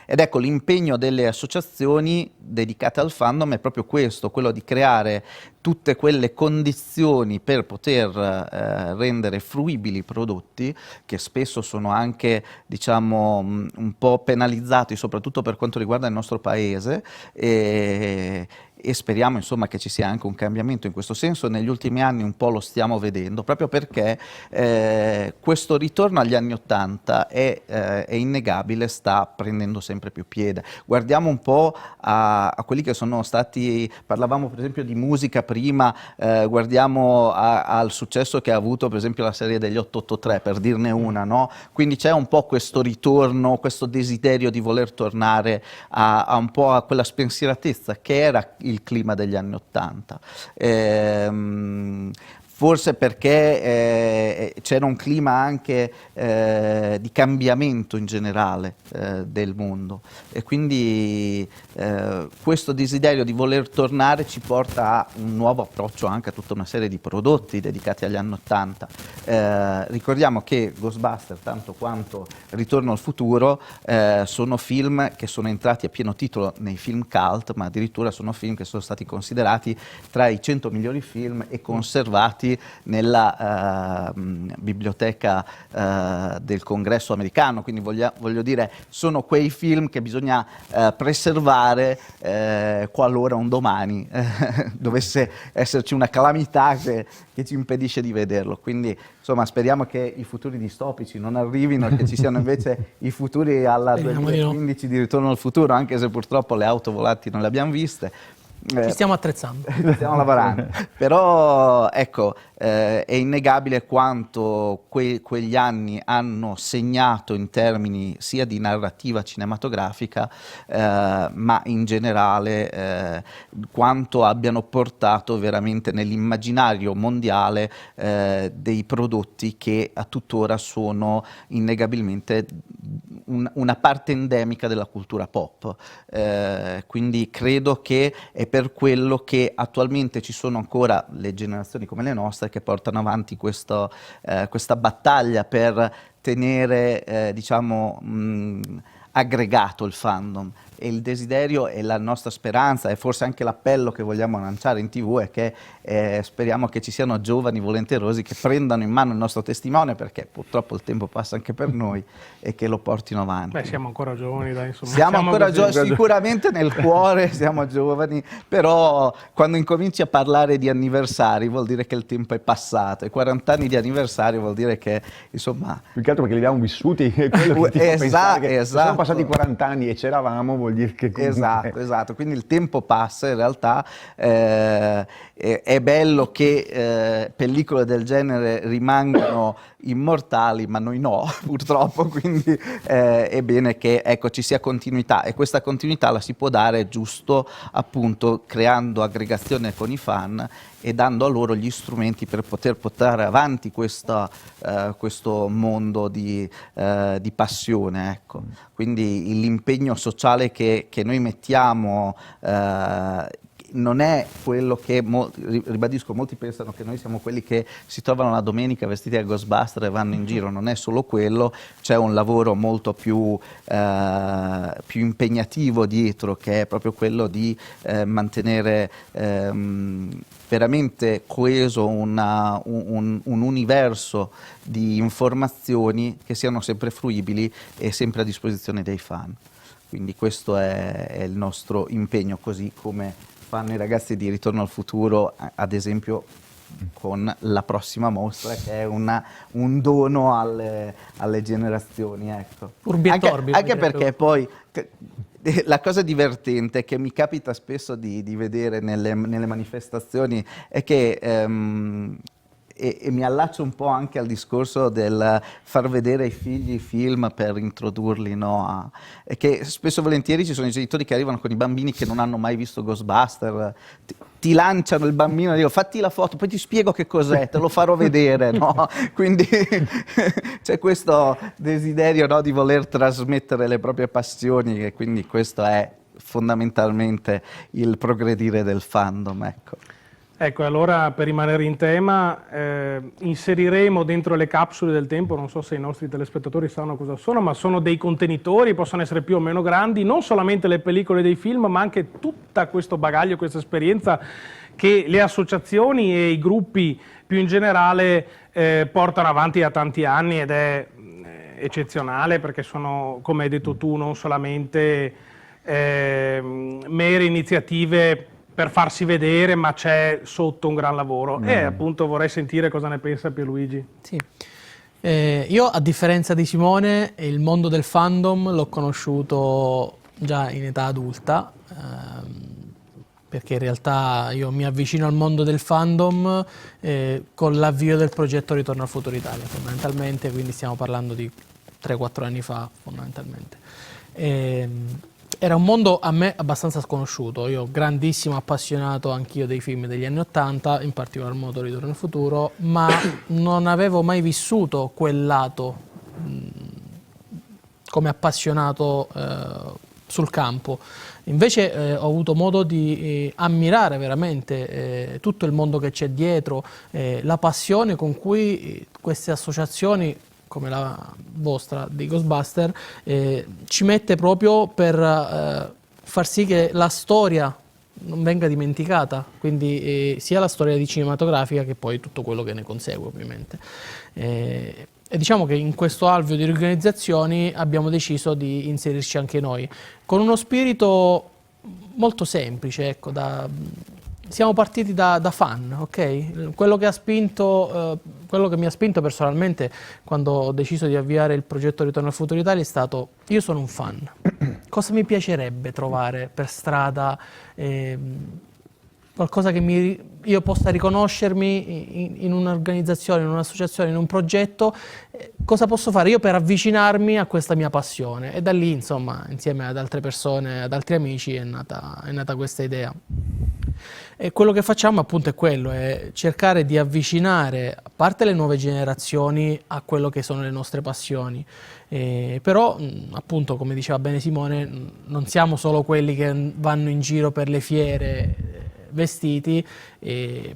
Ed ecco, l'impegno delle associazioni dedicate al fandom è proprio questo, quello di creare tutte quelle condizioni per poter rendere fruibili i prodotti, che spesso sono anche, diciamo, un po' penalizzati, soprattutto per quanto riguarda il nostro paese, e speriamo insomma che ci sia anche un cambiamento in questo senso. Negli ultimi anni un po' lo stiamo vedendo, proprio perché questo ritorno agli anni *80 è innegabile, sta prendendo sempre più piede. Guardiamo un po' a quelli che sono stati, parlavamo per esempio di musica prima, guardiamo al successo che ha avuto per esempio la serie degli 883, per dirne una, no? Quindi c'è un po' questo ritorno, questo desiderio di voler tornare a un po' a quella spensieratezza che era il clima degli anni '80. Forse perché c'era un clima anche di cambiamento in generale del mondo, e quindi questo desiderio di voler tornare ci porta a un nuovo approccio anche a tutta una serie di prodotti dedicati agli anni '80. Ricordiamo che Ghostbuster, tanto quanto Ritorno al futuro, sono film che sono entrati a pieno titolo nei film cult, ma addirittura sono film che sono stati considerati tra i 100 migliori film e conservati nella biblioteca del Congresso americano. Quindi voglio dire, sono quei film che bisogna preservare qualora un domani dovesse esserci una calamità che ci impedisce di vederlo. Quindi insomma speriamo che i futuri distopici non arrivino e che ci siano invece i futuri alla 2015 di Ritorno al futuro, anche se purtroppo le auto volanti non le abbiamo viste. Ci stiamo attrezzando. Stiamo lavorando. Però ecco, è innegabile quanto quegli anni hanno segnato in termini sia di narrativa cinematografica, ma in generale quanto abbiano portato veramente nell'immaginario mondiale dei prodotti che a tuttora sono innegabilmente una parte endemica della cultura pop. Quindi credo che è per quello che attualmente ci sono ancora le generazioni come le nostre che portano avanti questa battaglia per tenere diciamo aggregato il fandom, e il desiderio e la nostra speranza e forse anche l'appello che vogliamo lanciare in TV è che speriamo che ci siano giovani volenterosi che prendano in mano il nostro testimone, perché purtroppo il tempo passa anche per noi, e che lo portino avanti. Beh, siamo ancora giovani, dai, insomma. Siamo ancora così. giovani, sicuramente nel cuore siamo giovani, però quando incominci a parlare di anniversari vuol dire che il tempo è passato, e 40 anni di anniversario vuol dire che, insomma... Più che altro perché li abbiamo vissuti, è quello che ti fa pensare che se sono passati 40 anni e c'eravamo, vuol dire che comunque... Esatto, quindi il tempo passa in realtà, è bello che pellicole del genere rimangano immortali, ma noi no, purtroppo, quindi è bene che, ecco, ci sia continuità, e questa continuità la si può dare giusto appunto creando aggregazione con i fan e dando a loro gli strumenti per poter portare avanti questo mondo di passione, ecco. Quindi l'impegno sociale che noi mettiamo non è quello che, ribadisco, molti pensano che noi siamo quelli che si trovano la domenica vestiti da Ghostbuster e vanno in giro. Non è solo quello, c'è un lavoro molto più impegnativo dietro, che è proprio quello di mantenere veramente coeso un universo di informazioni che siano sempre fruibili e sempre a disposizione dei fan. Quindi questo è il nostro impegno, così come fanno i ragazzi di Ritorno al Futuro, ad esempio con la prossima mostra, che è un dono alle generazioni, ecco. Urbi et Orbi, Anche perché poi la cosa divertente che mi capita spesso di vedere nelle manifestazioni è che e mi allaccio un po' anche al discorso del far vedere ai figli i film per introdurli, no? E che spesso e volentieri ci sono i genitori che arrivano con i bambini che non hanno mai visto Ghostbuster, ti lanciano il bambino e dico fatti la foto, poi ti spiego che cos'è, te lo farò vedere, no? Quindi c'è questo desiderio, no, di voler trasmettere le proprie passioni, e quindi questo è fondamentalmente il progredire del fandom, ecco. Ecco, allora per rimanere in tema, inseriremo dentro le capsule del tempo, non so se i nostri telespettatori sanno cosa sono, ma sono dei contenitori, possono essere più o meno grandi, non solamente le pellicole dei film, ma anche tutto questo bagaglio, questa esperienza che le associazioni e i gruppi più in generale portano avanti da tanti anni, ed è eccezionale perché sono, come hai detto tu, non solamente mere iniziative per farsi vedere, ma c'è sotto un gran lavoro. E appunto vorrei sentire cosa ne pensa Pierluigi. Sì. Io, a differenza di Simone, il mondo del fandom l'ho conosciuto già in età adulta, perché in realtà io mi avvicino al mondo del fandom con l'avvio del progetto Ritorno al Futuro Italia, fondamentalmente, quindi stiamo parlando di 3-4 anni fa, fondamentalmente. Era un mondo a me abbastanza sconosciuto, io grandissimo appassionato anch'io dei film degli anni '80, in particolar modo Ritorno al Futuro, ma non avevo mai vissuto quel lato come appassionato sul campo. Invece ho avuto modo di ammirare veramente tutto il mondo che c'è dietro, la passione con cui queste associazioni come la vostra di Ghostbuster, ci mette proprio per far sì che la storia non venga dimenticata, quindi sia la storia cinematografica che poi tutto quello che ne consegue, ovviamente. E diciamo che in questo alveo di organizzazioni abbiamo deciso di inserirci anche noi, con uno spirito molto semplice, ecco, siamo partiti da fan, ok? Quello che mi ha spinto personalmente quando ho deciso di avviare il progetto Ritorno al Futuro Italia è stato: io sono un fan, cosa mi piacerebbe trovare per strada, qualcosa che io possa riconoscermi in un'organizzazione, in un'associazione, in un progetto, cosa posso fare io per avvicinarmi a questa mia passione? E da lì, insomma, insieme ad altre persone, ad altri amici, è nata questa idea. E quello che facciamo appunto è quello, è cercare di avvicinare, a parte le nuove generazioni, a quello che sono le nostre passioni. Però appunto, come diceva bene Simone, non siamo solo quelli che vanno in giro per le fiere vestiti,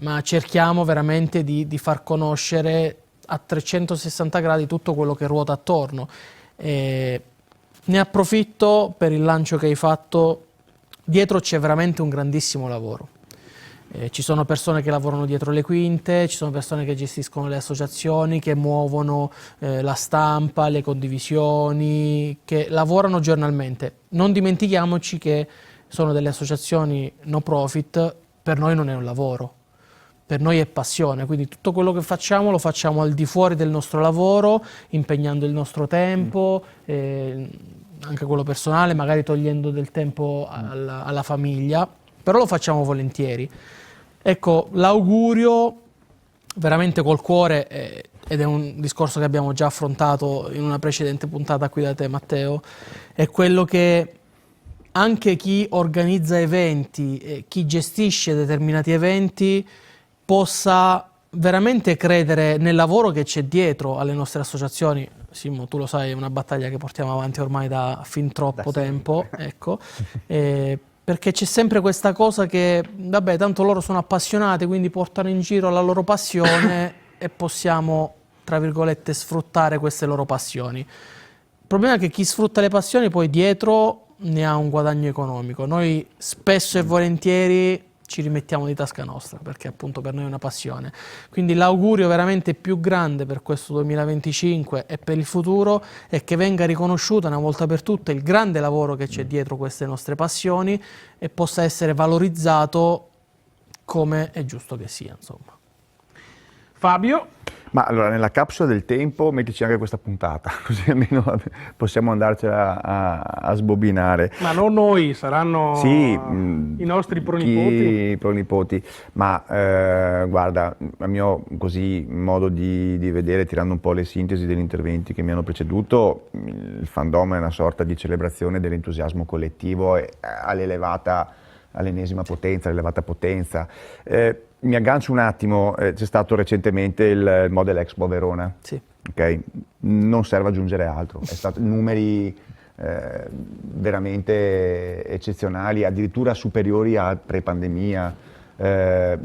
ma cerchiamo veramente di far conoscere a 360 gradi tutto quello che ruota attorno. Ne approfitto per il lancio che hai fatto. Dietro c'è veramente un grandissimo lavoro. Ci sono persone che lavorano dietro le quinte, ci sono persone che gestiscono le associazioni, che muovono la stampa, le condivisioni, che lavorano giornalmente. Non dimentichiamoci che sono delle associazioni no profit, per noi non è un lavoro, per noi è passione, quindi tutto quello che facciamo lo facciamo al di fuori del nostro lavoro, impegnando il nostro tempo, anche quello personale, magari togliendo del tempo alla famiglia, però lo facciamo volentieri. Ecco, l'augurio veramente col cuore, ed è un discorso che abbiamo già affrontato in una precedente puntata qui da te, Matteo, è quello che anche chi organizza eventi, chi gestisce determinati eventi, possa veramente credere nel lavoro che c'è dietro alle nostre associazioni. Simo, tu lo sai, è una battaglia che portiamo avanti ormai da fin troppo tempo, ecco. Perché c'è sempre questa cosa che, vabbè, tanto loro sono appassionati, quindi portano in giro la loro passione e possiamo, tra virgolette, sfruttare queste loro passioni. Il problema è che chi sfrutta le passioni poi dietro ne ha un guadagno economico. Noi spesso e volentieri ci rimettiamo di tasca nostra, perché appunto per noi è una passione. Quindi l'augurio veramente più grande per questo 2025 e per il futuro è che venga riconosciuta una volta per tutte il grande lavoro che c'è dietro queste nostre passioni e possa essere valorizzato come è giusto che sia, insomma. Fabio? Ma allora, nella capsula del tempo mettici anche questa puntata, così almeno possiamo andarcela a sbobinare. Ma non noi, saranno Sì, i nostri pronipoti. I pronipoti, ma guarda, a mio così modo di vedere, tirando un po' le sintesi degli interventi che mi hanno preceduto, il fandom è una sorta di celebrazione dell'entusiasmo collettivo all'ennesima potenza, all'elevata potenza. Mi aggancio un attimo, c'è stato recentemente il Model Expo a Verona, Sì. okay? Non serve aggiungere altro, è stato numeri veramente eccezionali, addirittura superiori a pre-pandemia,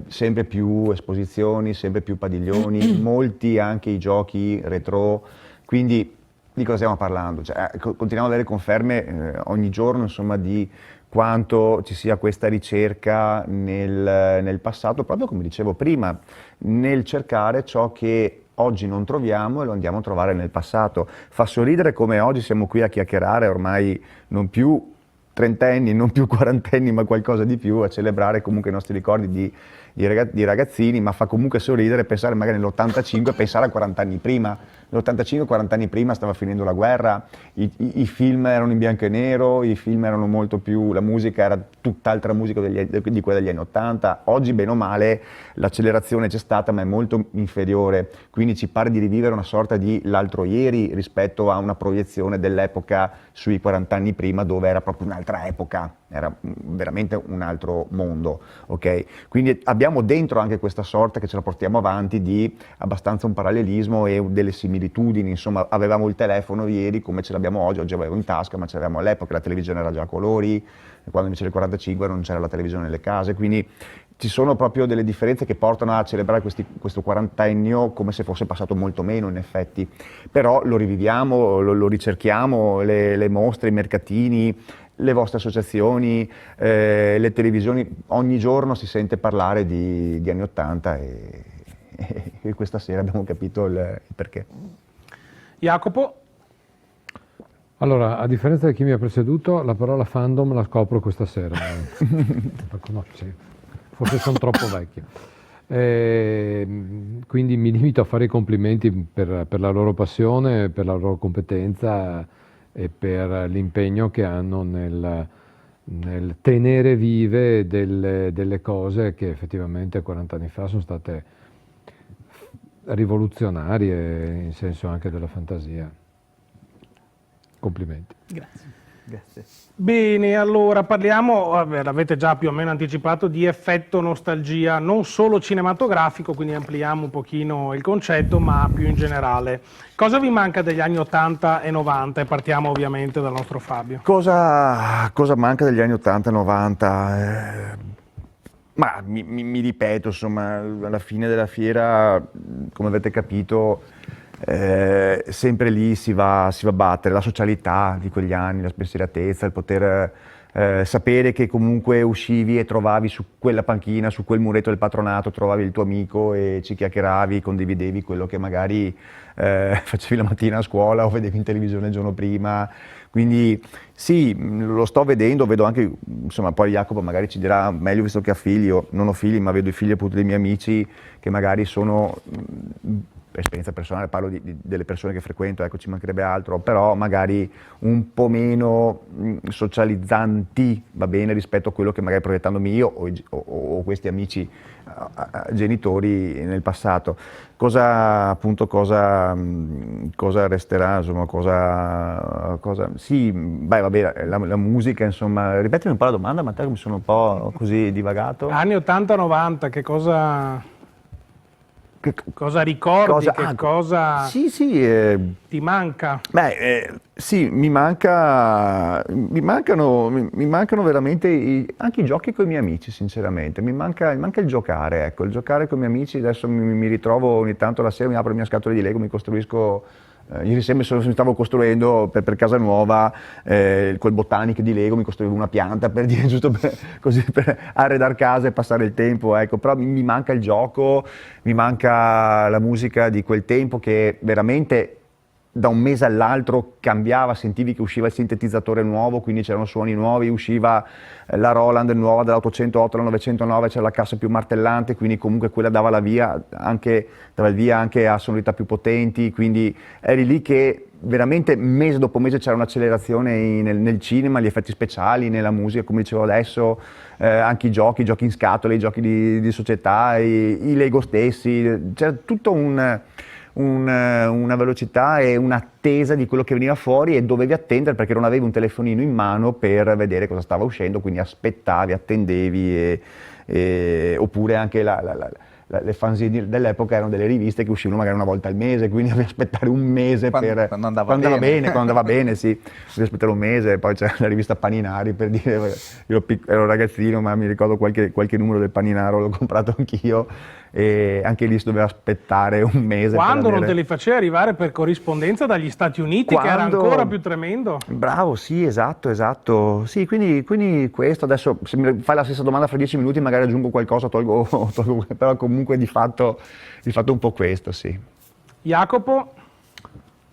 sempre più esposizioni, sempre più padiglioni, molti anche i giochi retro, quindi di cosa stiamo parlando? Cioè, continuiamo ad avere conferme ogni giorno, insomma, di quanto ci sia questa ricerca nel passato, proprio come dicevo prima, nel cercare ciò che oggi non troviamo e lo andiamo a trovare nel passato. Fa sorridere come oggi siamo qui a chiacchierare, ormai non più trentenni, non più quarantenni, ma qualcosa di più, a celebrare comunque i nostri ricordi di ragazzini, ma fa comunque sorridere pensare magari nell'85 e pensare a 40 anni prima. Nell'85, 40 anni prima stava finendo la guerra, i film erano in bianco e nero, i film erano molto più, la musica era tutt'altra musica di quella degli anni 80, oggi bene o male l'accelerazione c'è stata ma è molto inferiore, quindi ci pare di rivivere una sorta di l'altro ieri rispetto a una proiezione dell'epoca sui 40 anni prima dove era proprio un'altra epoca, era veramente un altro mondo, ok? Quindi abbiamo dentro anche questa sorta che ce la portiamo avanti di abbastanza un parallelismo e delle similitudini, insomma avevamo il telefono ieri come ce l'abbiamo oggi avevo in tasca ma ce l'avevamo all'epoca, la televisione era già a colori, quando invece nel 45 non c'era la televisione nelle case, quindi ci sono proprio delle differenze che portano a celebrare questo quarantennio come se fosse passato molto meno in effetti, però lo riviviamo, lo ricerchiamo, le mostre, i mercatini, le vostre associazioni, le televisioni, ogni giorno si sente parlare di anni 80 e questa sera abbiamo capito il perché. Jacopo? Allora, a differenza di chi mi ha preceduto, la parola fandom la scopro questa sera. La conosci? Forse sono troppo vecchio. Quindi mi limito a fare i complimenti per la loro passione, per la loro competenza e per l'impegno che hanno nel tenere vive delle cose che effettivamente 40 anni fa sono state rivoluzionarie in senso anche della fantasia. Complimenti. Grazie. Bene, allora parliamo, l'avete già più o meno anticipato, di effetto nostalgia, non solo cinematografico, quindi ampliamo un pochino il concetto, ma più in generale. Cosa vi manca degli anni 80 e 90? E partiamo ovviamente dal nostro Fabio. Cosa manca degli anni 80 e 90? Ma mi ripeto, insomma, alla fine della fiera, come avete capito, sempre lì si va a battere, la socialità di quegli anni, la spensieratezza, il poter sapere che comunque uscivi e trovavi su quella panchina, su quel muretto del patronato, trovavi il tuo amico e ci chiacchieravi, condividevi quello che magari facevi la mattina a scuola o vedevi in televisione il giorno prima. Quindi sì, lo sto vedendo, vedo anche, insomma, poi Jacopo magari ci dirà meglio visto che ha figli, io non ho figli ma vedo i figli appunto dei miei amici che magari sono, per esperienza personale parlo delle persone che frequento, ecco, ci mancherebbe altro, però magari un po' meno socializzanti, va bene, rispetto a quello che magari proiettandomi io o questi amici genitori nel passato. Cosa resterà, insomma, sì, beh, vabbè, la musica, insomma, ripetimi un po' la domanda, Matteo, che mi sono un po' così divagato. Anni 80-90, che cosa ricordi, cosa Sì, ti manca? beh, sì, mi mancano veramente anche i giochi con i miei amici, sinceramente. Mi manca il giocare, ecco, il giocare con i miei amici. Adesso mi ritrovo ogni tanto la sera, mi apro la mia scatola di Lego, mi costruisco. Ieri sera mi stavo costruendo per casa nuova col Botanic di Lego, mi costruivo una pianta per dire, giusto così per arredare casa e passare il tempo, ecco. Però mi manca il gioco, mi manca la musica di quel tempo che veramente da un mese all'altro cambiava, sentivi che usciva il sintetizzatore nuovo, quindi c'erano suoni nuovi, usciva la Roland nuova dall'808 alla 909, c'era la cassa più martellante, quindi comunque quella dava il via anche a sonorità più potenti, quindi eri lì che veramente mese dopo mese c'era un'accelerazione nel cinema, gli effetti speciali, nella musica, come dicevo adesso, anche i giochi in scatola, i giochi di società, i Lego stessi, c'era tutto una velocità e un'attesa di quello che veniva fuori e dovevi attendere perché non avevi un telefonino in mano per vedere cosa stava uscendo, quindi aspettavi, attendevi oppure anche le fanzine dell'epoca erano delle riviste che uscivano magari una volta al mese, quindi dovevi aspettare un mese quando andava bene, sì, dovevi aspettare un mese. Poi c'era la rivista Paninari, per dire, io ero ragazzino ma mi ricordo qualche numero del Paninaro, l'ho comprato anch'io e anche lì si doveva aspettare un mese. Quando non te li faceva arrivare per corrispondenza dagli Stati Uniti, che era ancora più tremendo. Bravo, sì, esatto. Sì, quindi questo, adesso se mi fai la stessa domanda fra 10 minuti magari aggiungo qualcosa, tolgo però comunque di fatto un po' questo, sì. Jacopo?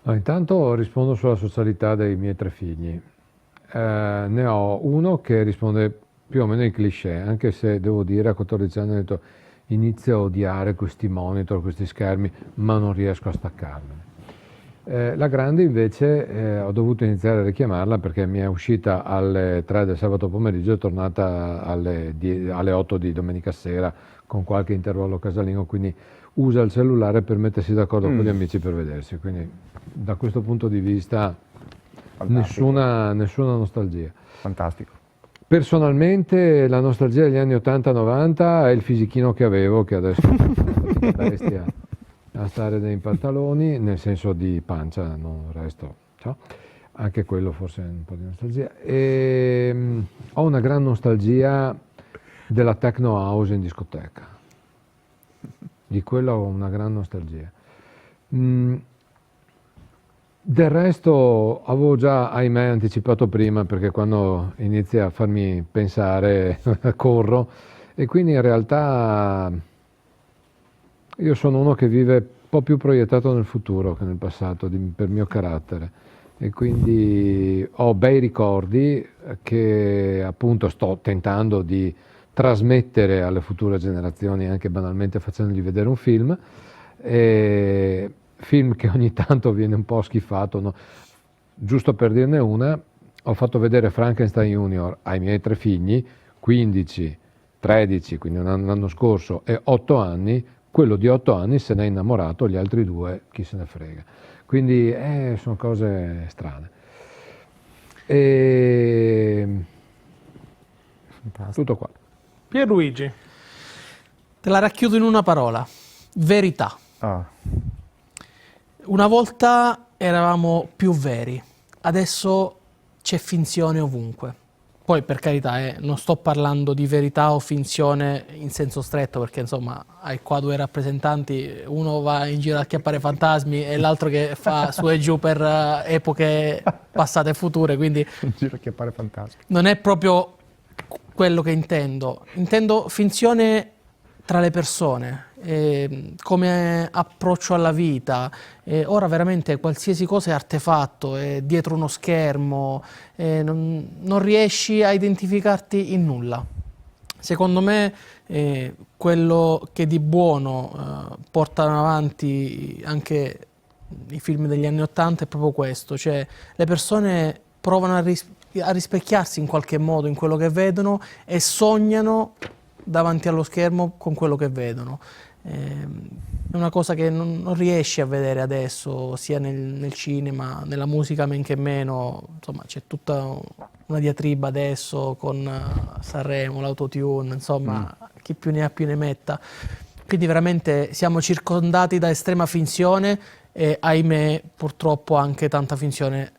Intanto rispondo sulla socialità dei miei 3 figli. Ne ho uno che risponde più o meno ai cliché, anche se devo dire a 14 anni ho detto inizio a odiare questi monitor, questi schermi, ma non riesco a staccarmene. La grande invece ho dovuto iniziare a richiamarla perché mi è uscita alle 3 del sabato pomeriggio e è tornata alle 8 di domenica sera con qualche intervallo casalingo, quindi usa il cellulare per mettersi d'accordo con gli amici per vedersi, quindi da questo punto di vista nessuna nostalgia. Fantastico. Personalmente la nostalgia degli anni 80-90 è il fisichino che avevo, che adesso resti a stare nei pantaloni, nel senso di pancia, non resto, ciao. Anche quello forse è un po' di nostalgia. Ho una gran nostalgia della techno house in discoteca, di quello ho una gran nostalgia. Del resto avevo già, ahimè, anticipato prima, perché quando inizi a farmi pensare corro, e quindi in realtà io sono uno che vive un po' più proiettato nel futuro che nel passato per mio carattere, e quindi ho bei ricordi che appunto sto tentando di trasmettere alle future generazioni, anche banalmente facendogli vedere un film. Film che ogni tanto viene un po' schifato, no? Giusto per dirne una, ho fatto vedere Frankenstein Junior ai miei 3 figli, 15, 13, quindi un anno scorso, e 8 anni, quello di 8 anni se n'è innamorato, gli altri 2 chi se ne frega. Quindi sono cose strane. Tutto qua. Pierluigi? Te la racchiudo in una parola: verità. Una volta eravamo più veri, adesso c'è finzione ovunque. poi per carità, non sto parlando di verità o finzione in senso stretto, perché insomma hai qua due rappresentanti, uno va in giro a acchiappare fantasmi e l'altro che fa su e giù per epoche passate e future, quindi In giro a chiappare fantasmi. non è proprio quello che intendo. Intendo finzione tra le persone, come approccio alla vita. Ora veramente qualsiasi cosa è artefatto, è dietro uno schermo, non riesci a identificarti in nulla. Secondo me quello che di buono portano avanti anche i film degli anni '80 è proprio questo, cioè le persone provano a rispecchiarsi in qualche modo in quello che vedono e sognano davanti allo schermo con quello che vedono. È una cosa che non riesci a vedere adesso, sia nel cinema, nella musica men che meno. Insomma, c'è tutta una diatriba adesso con Sanremo, l'autotune, insomma, chi più ne ha più ne metta. Quindi veramente siamo circondati da estrema finzione e, ahimè, purtroppo anche tanta finzione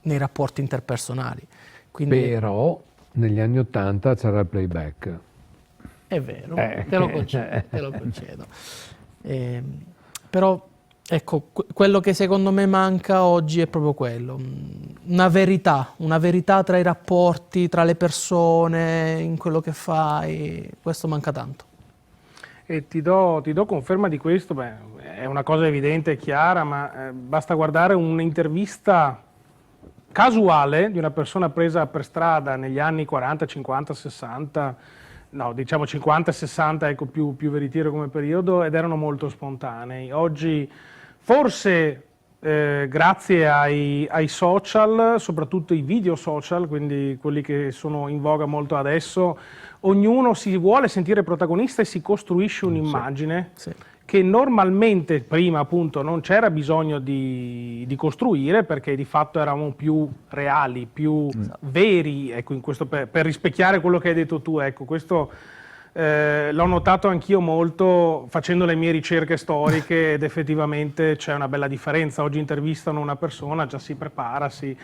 nei rapporti interpersonali. Quindi, Però negli anni '80 c'era il playback. è vero, te lo concedo. Però ecco, quello che secondo me manca oggi è proprio quello, una verità tra i rapporti, tra le persone, in quello che fai, questo manca tanto. E ti do conferma di questo, è una cosa evidente e chiara, ma basta guardare un'intervista casuale di una persona presa per strada negli anni 40, 50, 60, no, diciamo 50 e 60, ecco, più veritiero come periodo, ed erano molto spontanei. Oggi, forse grazie ai social, soprattutto i video social, quindi quelli che sono in voga molto adesso, ognuno si vuole sentire protagonista e si costruisce un'immagine che normalmente prima appunto non c'era bisogno di costruire, perché di fatto eravamo più reali, più veri, ecco, in questo per rispecchiare quello che hai detto tu, ecco, questo l'ho notato anch'io molto facendo le mie ricerche storiche ed effettivamente c'è una bella differenza. Oggi intervistano una persona, già si prepara, si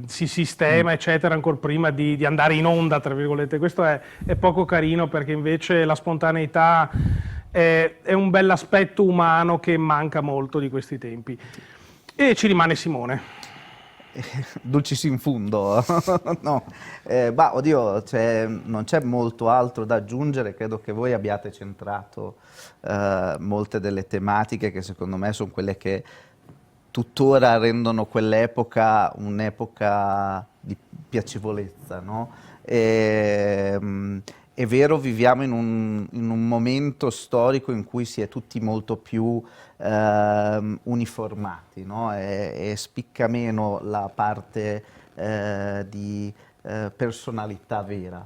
sistema, eccetera, ancora prima di andare in onda, tra virgolette. Questo è poco carino, perché invece la spontaneità è un bell'aspetto umano che manca molto di questi tempi. E ci rimane Simone. Dulcis in fundo, no, oddio, non c'è molto altro da aggiungere. Credo che voi abbiate centrato molte delle tematiche che secondo me sono quelle che tuttora rendono quell'epoca un'epoca di piacevolezza, no? È vero, viviamo in un momento storico in cui si è tutti molto più uniformati, no? E spicca meno la parte di personalità vera.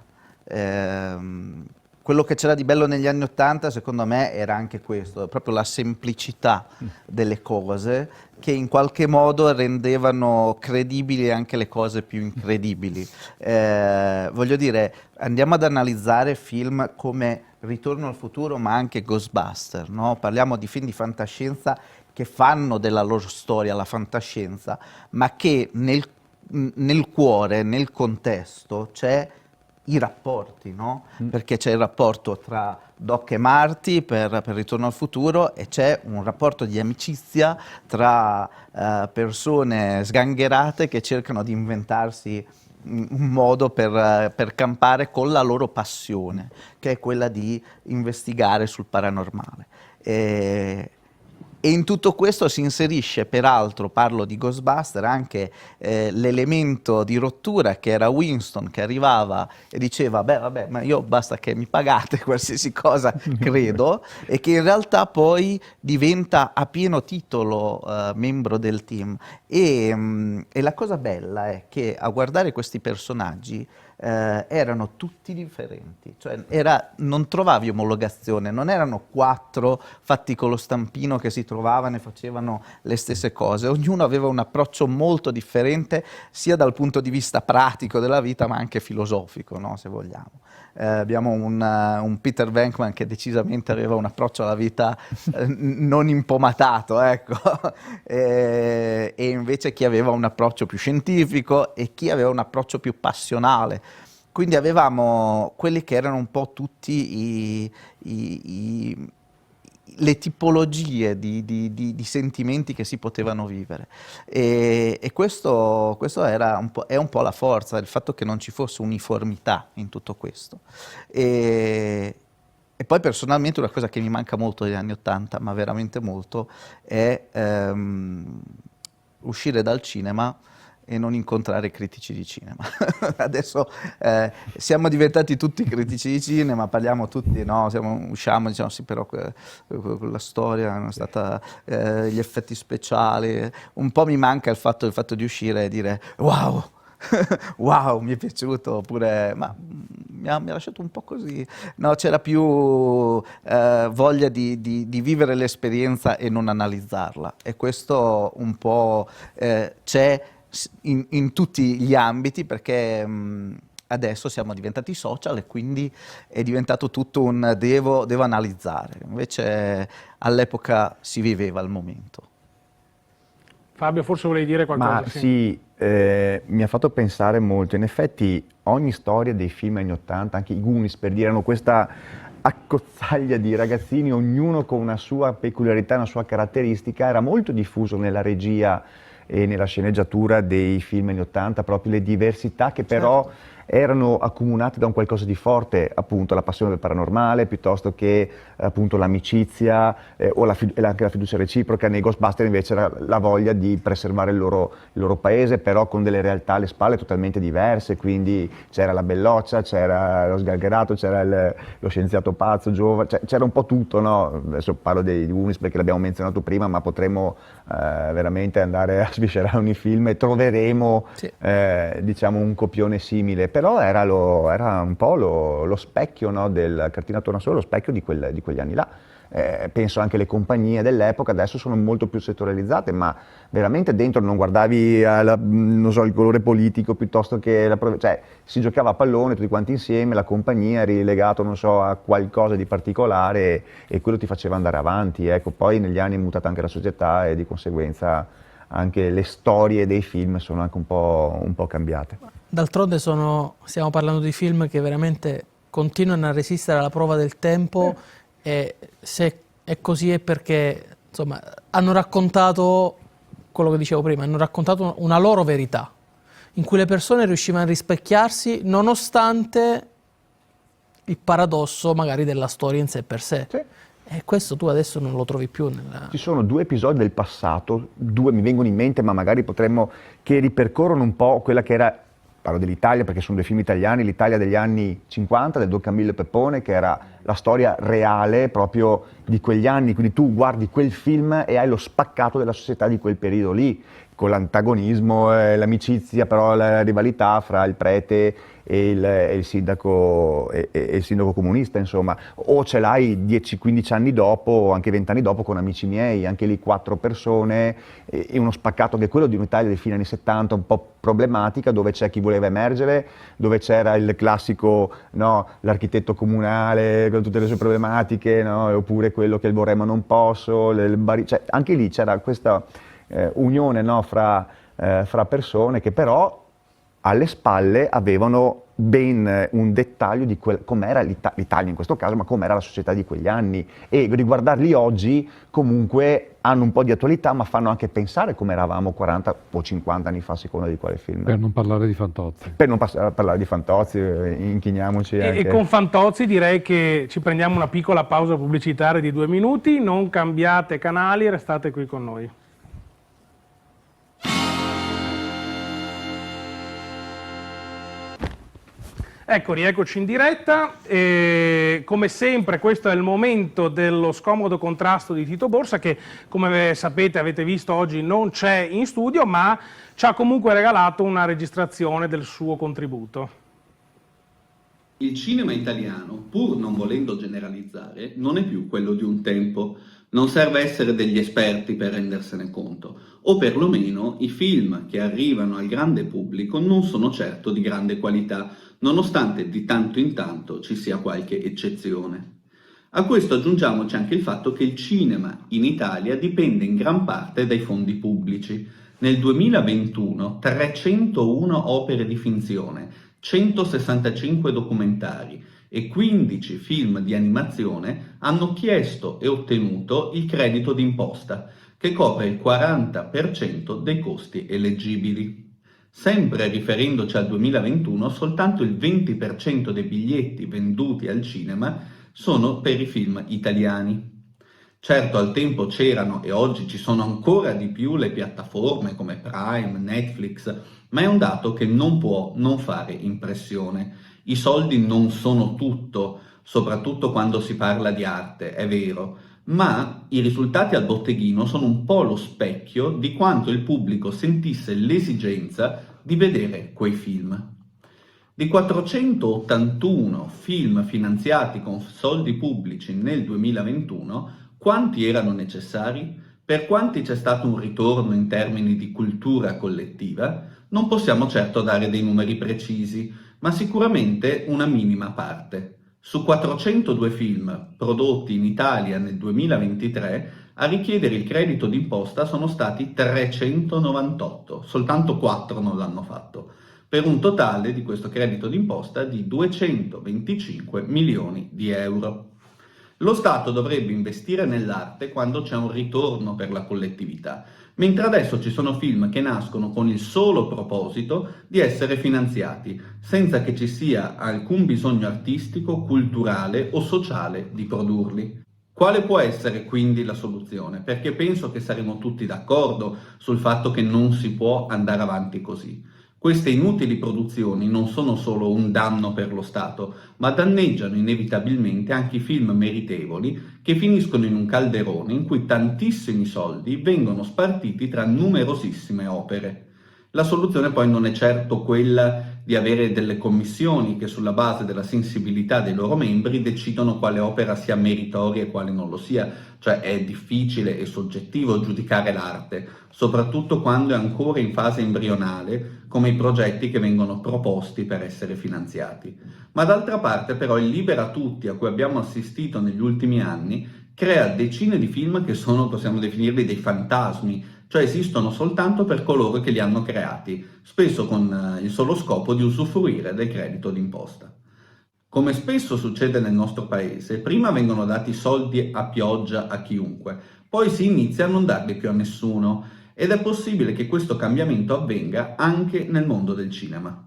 Quello che c'era di bello negli anni '80, secondo me, era anche questo, proprio la semplicità delle cose, che in qualche modo rendevano credibili anche le cose più incredibili. Voglio dire, andiamo ad analizzare film come Ritorno al futuro, ma anche Ghostbuster, no? Parliamo di film di fantascienza che fanno della loro storia la fantascienza, ma che nel cuore, nel contesto, c'è i rapporti, no? Perché c'è il rapporto tra Doc e Marty per Ritorno al futuro, e c'è un rapporto di amicizia tra persone sgangherate che cercano di inventarsi un modo per campare con la loro passione, che è quella di investigare sul paranormale. E in tutto questo si inserisce, peraltro, parlo di Ghostbuster, anche l'elemento di rottura, che era Winston, che arrivava e diceva vabbè, ma io basta che mi pagate qualsiasi cosa, credo, e che in realtà poi diventa a pieno titolo membro del team. E la cosa bella è che a guardare questi personaggi erano tutti differenti, cioè non trovavi omologazione, non erano 4 fatti con lo stampino che si trovavano ritrovavano e facevano le stesse cose. Ognuno aveva un approccio molto differente, sia dal punto di vista pratico della vita, ma anche filosofico, no? Se vogliamo. Abbiamo un Peter Venkman che decisamente aveva un approccio alla vita non impomatato, ecco. E invece chi aveva un approccio più scientifico e chi aveva un approccio più passionale. Quindi avevamo quelli che erano un po' tutti le tipologie di sentimenti che si potevano vivere, e questo è un po' la forza, il fatto che non ci fosse uniformità in tutto questo. E poi personalmente una cosa che mi manca molto degli anni '80, ma veramente molto, è uscire dal cinema e non incontrare critici di cinema. Adesso siamo diventati tutti critici di cinema, parliamo tutti, no? Usciamo e diciamo sì, però la storia non è stata, gli effetti speciali, un po' mi manca il fatto di uscire e dire wow, wow, mi è piaciuto, oppure ma mi ha lasciato un po' così. No, c'era più voglia di vivere l'esperienza e non analizzarla, e questo un po' c'è in tutti gli ambiti, perché adesso siamo diventati social e quindi è diventato tutto un devo analizzare, invece all'epoca si viveva il momento. Fabio, forse volevi dire qualcosa? Ma sì, mi ha fatto pensare molto. In effetti ogni storia dei film anni '80, anche i Goonies per dire, erano questa accozzaglia di ragazzini, ognuno con una sua peculiarità, una sua caratteristica. Era molto diffuso nella regia e nella sceneggiatura dei film anni '80 proprio le diversità che però erano accomunate da un qualcosa di forte, appunto la passione del paranormale, piuttosto che appunto l'amicizia o anche la fiducia reciproca. Nei Ghostbuster invece era la voglia di preservare il loro paese, però con delle realtà alle spalle totalmente diverse, quindi c'era la belloccia, c'era lo sgalgherato, c'era lo scienziato pazzo, giovane, c'era un po' tutto, no? Adesso parlo dei Goonies perché l'abbiamo menzionato prima, ma potremmo veramente andare a sviscerare ogni film e troveremo diciamo un copione simile. Però era un po' lo specchio, no, del Cartina Tornasole, lo specchio di quegli anni là. Penso anche le compagnie dell'epoca adesso sono molto più settorializzate, ma veramente dentro non guardavi non so, il colore politico piuttosto che cioè si giocava a pallone tutti quanti insieme, la compagnia eri legato, non so, a qualcosa di particolare e quello ti faceva andare avanti, ecco. Poi negli anni è mutata anche la società e di conseguenza anche le storie dei film sono anche un po' cambiate. D'altronde stiamo parlando di film che veramente continuano a resistere alla prova del tempo, e se è così è perché insomma hanno raccontato quello che dicevo prima, hanno raccontato una loro verità in cui le persone riuscivano a rispecchiarsi nonostante il paradosso magari della storia in sé per sé. Sì. E questo tu adesso non lo trovi più Ci sono 2 episodi del passato, 2 mi vengono in mente, ma magari che ripercorrono un po' quella che era, parlo dell'Italia perché sono 2 film italiani, l'Italia degli anni 50 del Don Camillo Peppone, che era la storia reale proprio di quegli anni, quindi tu guardi quel film e hai lo spaccato della società di quel periodo lì, con l'antagonismo, l'amicizia, però la rivalità fra il prete e il sindaco comunista, insomma. O ce l'hai 10-15 anni dopo, anche 20 anni dopo, con Amici miei, anche lì 4 persone e uno spaccato che è quello di un'Italia dei fine anni 70 un po' problematica, dove c'è chi voleva emergere, dove c'era il classico, no, l'architetto comunale con tutte le sue problematiche, no, oppure quello che vorrei ma non posso, cioè, anche lì c'era questa unione, no, fra persone che però alle spalle avevano ben un dettaglio di com'era l'Italia in questo caso, ma com'era la società di quegli anni, e riguardarli oggi comunque hanno un po' di attualità, ma fanno anche pensare come eravamo 40 o 50 anni fa, a seconda di quale film. Per non parlare di Fantozzi. Per non parlare di Fantozzi, inchiniamoci anche. E con Fantozzi direi che ci prendiamo una piccola pausa pubblicitaria di 2 minuti, non cambiate canali, restate qui con noi. Ecco, rieccoci in diretta. Come sempre questo è il momento dello scomodo contrasto di Tito Borsa, che come sapete, avete visto oggi non c'è in studio, ma ci ha comunque regalato una registrazione del suo contributo. Il cinema italiano, pur non volendo generalizzare, non è più quello di un tempo. Non serve essere degli esperti per rendersene conto, o perlomeno i film che arrivano al grande pubblico non sono certo di grande qualità, nonostante di tanto in tanto ci sia qualche eccezione. A questo aggiungiamoci anche il fatto che il cinema in Italia dipende in gran parte dai fondi pubblici. Nel 2021 301 opere di finzione, 165 documentari e 15 film di animazione hanno chiesto e ottenuto il credito d'imposta, che copre il 40% dei costi eleggibili. Sempre riferendoci al 2021, soltanto il 20% dei biglietti venduti al cinema sono per i film italiani. Certo, al tempo c'erano e oggi ci sono ancora di più le piattaforme come Prime, Netflix, ma è un dato che non può non fare impressione. I soldi non sono tutto, soprattutto quando si parla di arte, è vero, ma i risultati al botteghino sono un po' lo specchio di quanto il pubblico sentisse l'esigenza di vedere quei film. Di 481 film finanziati con soldi pubblici nel 2021, quanti erano necessari? Per quanti c'è stato un ritorno in termini di cultura collettiva? Non possiamo certo dare dei numeri precisi, ma sicuramente una minima parte. Su 402 film prodotti in Italia nel 2023, a richiedere il credito d'imposta sono stati 398, soltanto 4 non l'hanno fatto, per un totale di questo credito d'imposta di 225 milioni di euro. Lo Stato dovrebbe investire nell'arte quando c'è un ritorno per la collettività, mentre adesso ci sono film che nascono con il solo proposito di essere finanziati, senza che ci sia alcun bisogno artistico, culturale o sociale di produrli. Quale può essere quindi la soluzione? Perché penso che saremo tutti d'accordo sul fatto che non si può andare avanti così. Queste inutili produzioni non sono solo un danno per lo Stato, ma danneggiano inevitabilmente anche i film meritevoli che finiscono in un calderone in cui tantissimi soldi vengono spartiti tra numerosissime opere. La soluzione poi non è certo quella di avere delle commissioni che sulla base della sensibilità dei loro membri decidono quale opera sia meritoria e quale non lo sia, cioè è difficile e soggettivo giudicare l'arte, soprattutto quando è ancora in fase embrionale, come i progetti che vengono proposti per essere finanziati. Ma d'altra parte però il Libera Tutti a cui abbiamo assistito negli ultimi anni crea decine di film che sono, possiamo definirli, dei fantasmi, cioè esistono soltanto per coloro che li hanno creati, spesso con il solo scopo di usufruire del credito d'imposta. Come spesso succede nel nostro paese, prima vengono dati soldi a pioggia a chiunque, poi si inizia a non darli più a nessuno, ed è possibile che questo cambiamento avvenga anche nel mondo del cinema.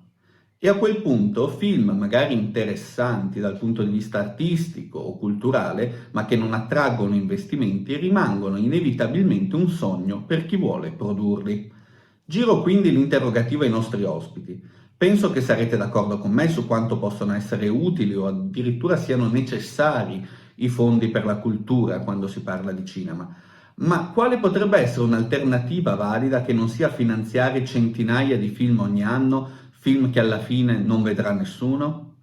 E a quel punto film magari interessanti dal punto di vista artistico o culturale, ma che non attraggono investimenti, rimangono inevitabilmente un sogno per chi vuole produrli. Giro quindi l'interrogativo ai nostri ospiti. Penso che sarete d'accordo con me su quanto possono essere utili o addirittura siano necessari i fondi per la cultura quando si parla di cinema. Ma quale potrebbe essere un'alternativa valida che non sia finanziare centinaia di film ogni anno, film che alla fine non vedrà nessuno?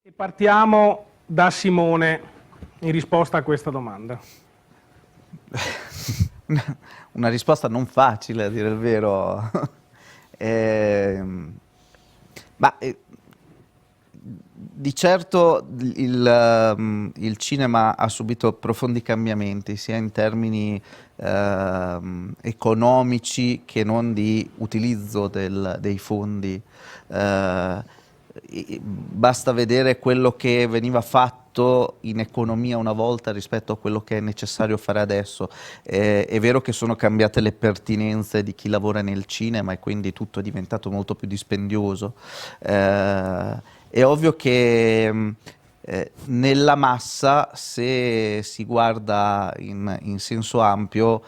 E partiamo da Simone in risposta a questa domanda. Una risposta non facile, a dire il vero. Di certo il cinema ha subito profondi cambiamenti, sia in termini economici che non di utilizzo dei fondi. Basta vedere quello che veniva fatto in economia una volta rispetto a quello che è necessario fare adesso. È vero che sono cambiate le pertinenze di chi lavora nel cinema e quindi tutto è diventato molto più dispendioso. È ovvio che nella massa, se si guarda in senso ampio,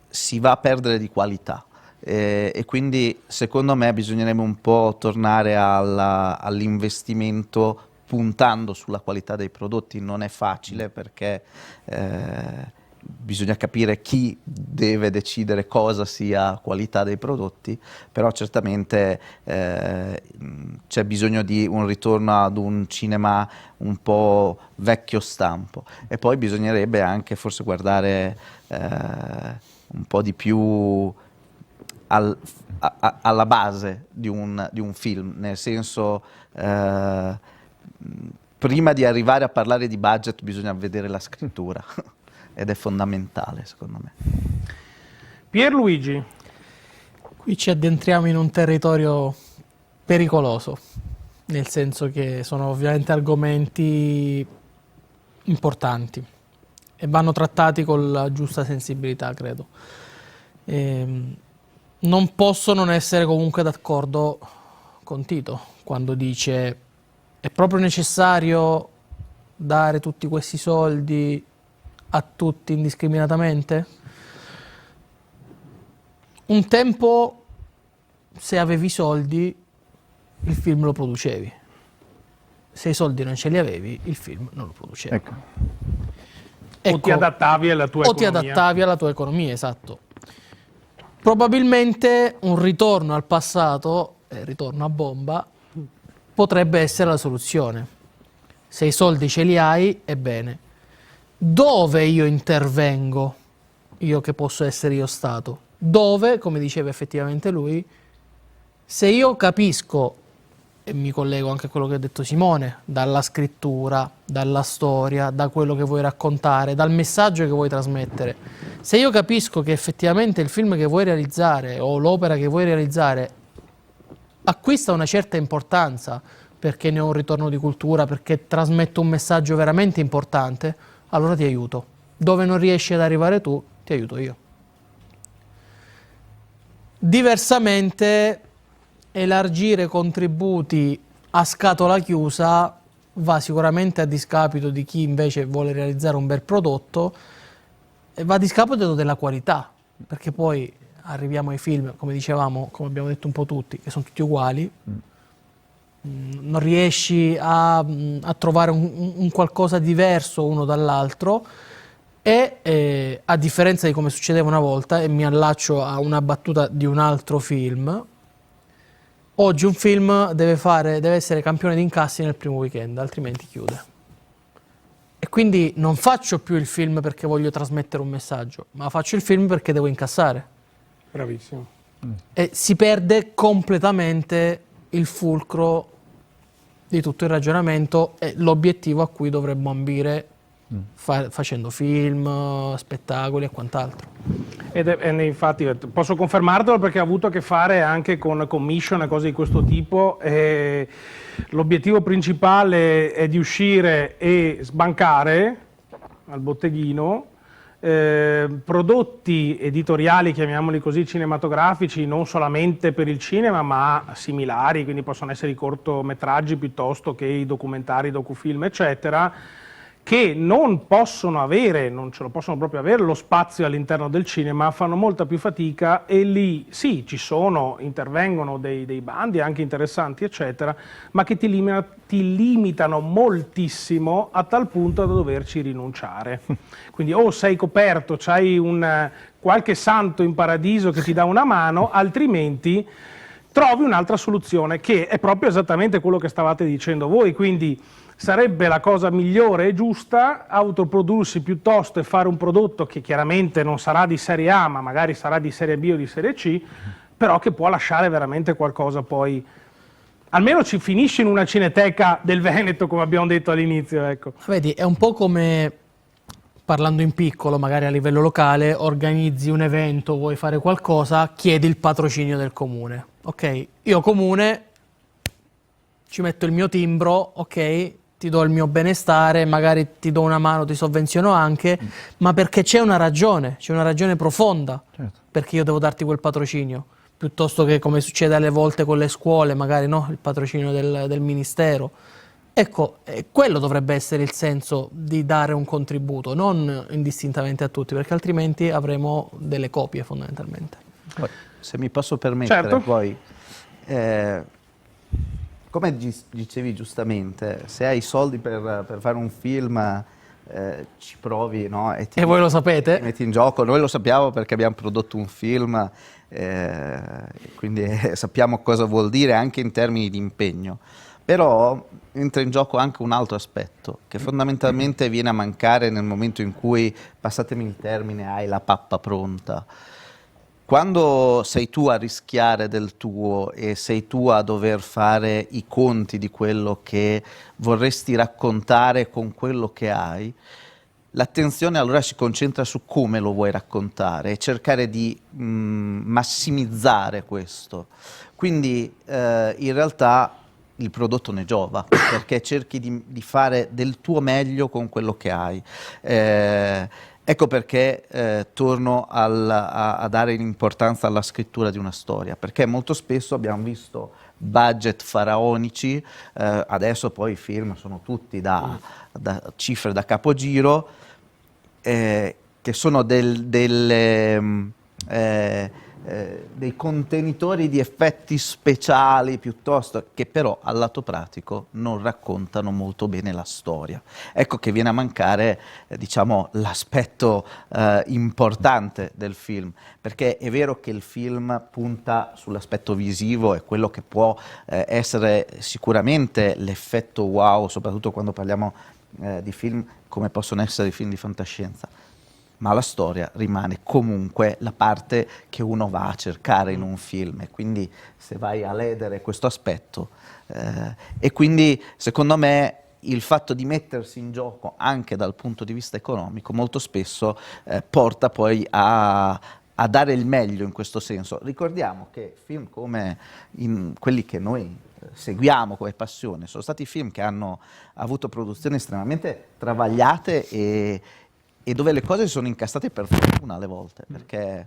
si va a perdere di qualità. E quindi secondo me bisognerebbe un po' tornare all'investimento puntando sulla qualità dei prodotti. Non è facile perché bisogna capire chi deve decidere cosa sia qualità dei prodotti, però certamente c'è bisogno di un ritorno ad un cinema un po' vecchio stampo, e poi bisognerebbe anche forse guardare un po' di più alla base di un film, nel senso prima di arrivare a parlare di budget bisogna vedere la scrittura ed è fondamentale secondo me. Pierluigi. Qui ci addentriamo in un territorio pericoloso, nel senso che sono ovviamente argomenti importanti e vanno trattati con la giusta sensibilità, credo. Non posso non essere comunque d'accordo con Tito quando dice: è proprio necessario dare tutti questi soldi a tutti indiscriminatamente? Un tempo, se avevi soldi, il film lo producevi. Se i soldi non ce li avevi, il film non lo producevi. Ecco. O ti adattavi alla tua economia. O ti adattavi alla tua economia, esatto. Probabilmente un ritorno al passato, ritorno a bomba, potrebbe essere la soluzione. Se i soldi ce li hai, ebbene. Dove io intervengo, io che posso essere io Stato? Dove, come diceva effettivamente lui, se io capisco, e mi collego anche a quello che ha detto Simone, dalla scrittura, dalla storia, da quello che vuoi raccontare, dal messaggio che vuoi trasmettere, se io capisco che effettivamente il film che vuoi realizzare o l'opera che vuoi realizzare acquista una certa importanza perché ne ho un ritorno di cultura, perché trasmetto un messaggio veramente importante, allora ti aiuto. Dove non riesci ad arrivare tu, ti aiuto io. Diversamente, elargire contributi a scatola chiusa va sicuramente a discapito di chi invece vuole realizzare un bel prodotto e va a discapito della qualità, perché poi arriviamo ai film, come dicevamo, come abbiamo detto un po' tutti, che sono tutti uguali. Non riesci a trovare un qualcosa diverso uno dall'altro e a differenza di come succedeva una volta, e mi allaccio a una battuta di un altro film, oggi un film deve essere campione di incassi nel primo weekend, altrimenti chiude. E quindi non faccio più il film perché voglio trasmettere un messaggio, ma faccio il film perché devo incassare. Bravissimo. E si perde completamente il fulcro di tutto il ragionamento e l'obiettivo a cui dovremmo ambire facendo film, spettacoli e quant'altro. E infatti posso confermartelo perché ha avuto a che fare anche con commission e cose di questo tipo. L'obiettivo principale è di uscire e sbancare al botteghino prodotti editoriali, chiamiamoli così, cinematografici, non solamente per il cinema ma similari, quindi possono essere i cortometraggi piuttosto che i documentari, docufilm eccetera, che non possono avere, non ce lo possono proprio avere lo spazio all'interno del cinema, fanno molta più fatica e lì sì, ci sono, intervengono dei bandi anche interessanti eccetera, ma che ti limitano moltissimo a tal punto da doverci rinunciare. Quindi o sei coperto, c'hai qualche santo in paradiso che ti dà una mano, altrimenti trovi un'altra soluzione che è proprio esattamente quello che stavate dicendo voi, quindi sarebbe la cosa migliore e giusta autoprodursi piuttosto e fare un prodotto che chiaramente non sarà di serie A, ma magari sarà di serie B o di serie C, però che può lasciare veramente qualcosa poi, almeno ci finisce in una cineteca del Veneto, come abbiamo detto all'inizio. Ecco. Vedi, è un po' come, parlando in piccolo, magari a livello locale, organizzi un evento, vuoi fare qualcosa, chiedi il patrocinio del comune. Ok, io comune ci metto il mio timbro, ok, ti do il mio benestare, magari ti do una mano, ti sovvenziono anche, ma perché c'è una ragione profonda, certo, perché io devo darti quel patrocinio, piuttosto che come succede alle volte con le scuole, magari no, il patrocinio del ministero. Ecco, quello dovrebbe essere il senso di dare un contributo, non indistintamente a tutti, perché altrimenti avremo delle copie fondamentalmente. Se mi posso permettere, certo, poi, come dicevi giustamente, se hai i soldi per fare un film ci provi, no? E voi lo sapete? Ti metti in gioco. Noi lo sappiamo perché abbiamo prodotto un film, quindi sappiamo cosa vuol dire anche in termini di impegno. Però entra in gioco anche un altro aspetto che fondamentalmente viene a mancare nel momento in cui, passatemi il termine, hai la pappa pronta. Quando sei tu a rischiare del tuo e sei tu a dover fare i conti di quello che vorresti raccontare con quello che hai, l'attenzione allora si concentra su come lo vuoi raccontare e cercare di massimizzare questo. Quindi in realtà il prodotto ne giova, perché cerchi di fare del tuo meglio con quello che hai. Ecco perché torno a dare l'importanza alla scrittura di una storia, perché molto spesso abbiamo visto budget faraonici, adesso poi i film sono tutti da cifre da capogiro, che sono dei contenitori di effetti speciali piuttosto che però al lato pratico non raccontano molto bene la storia. Ecco che viene a mancare diciamo l'aspetto importante del film, perché è vero che il film punta sull'aspetto visivo e quello che può essere sicuramente l'effetto wow, soprattutto quando parliamo di film come possono essere i film di fantascienza, ma la storia rimane comunque la parte che uno va a cercare in un film, e quindi se vai a ledere questo aspetto e quindi secondo me il fatto di mettersi in gioco anche dal punto di vista economico molto spesso porta poi a dare il meglio in questo senso. Ricordiamo che film come quelli che noi seguiamo come passione sono stati film che hanno avuto produzioni estremamente travagliate e dove le cose sono incastrate per fortuna alle volte, perché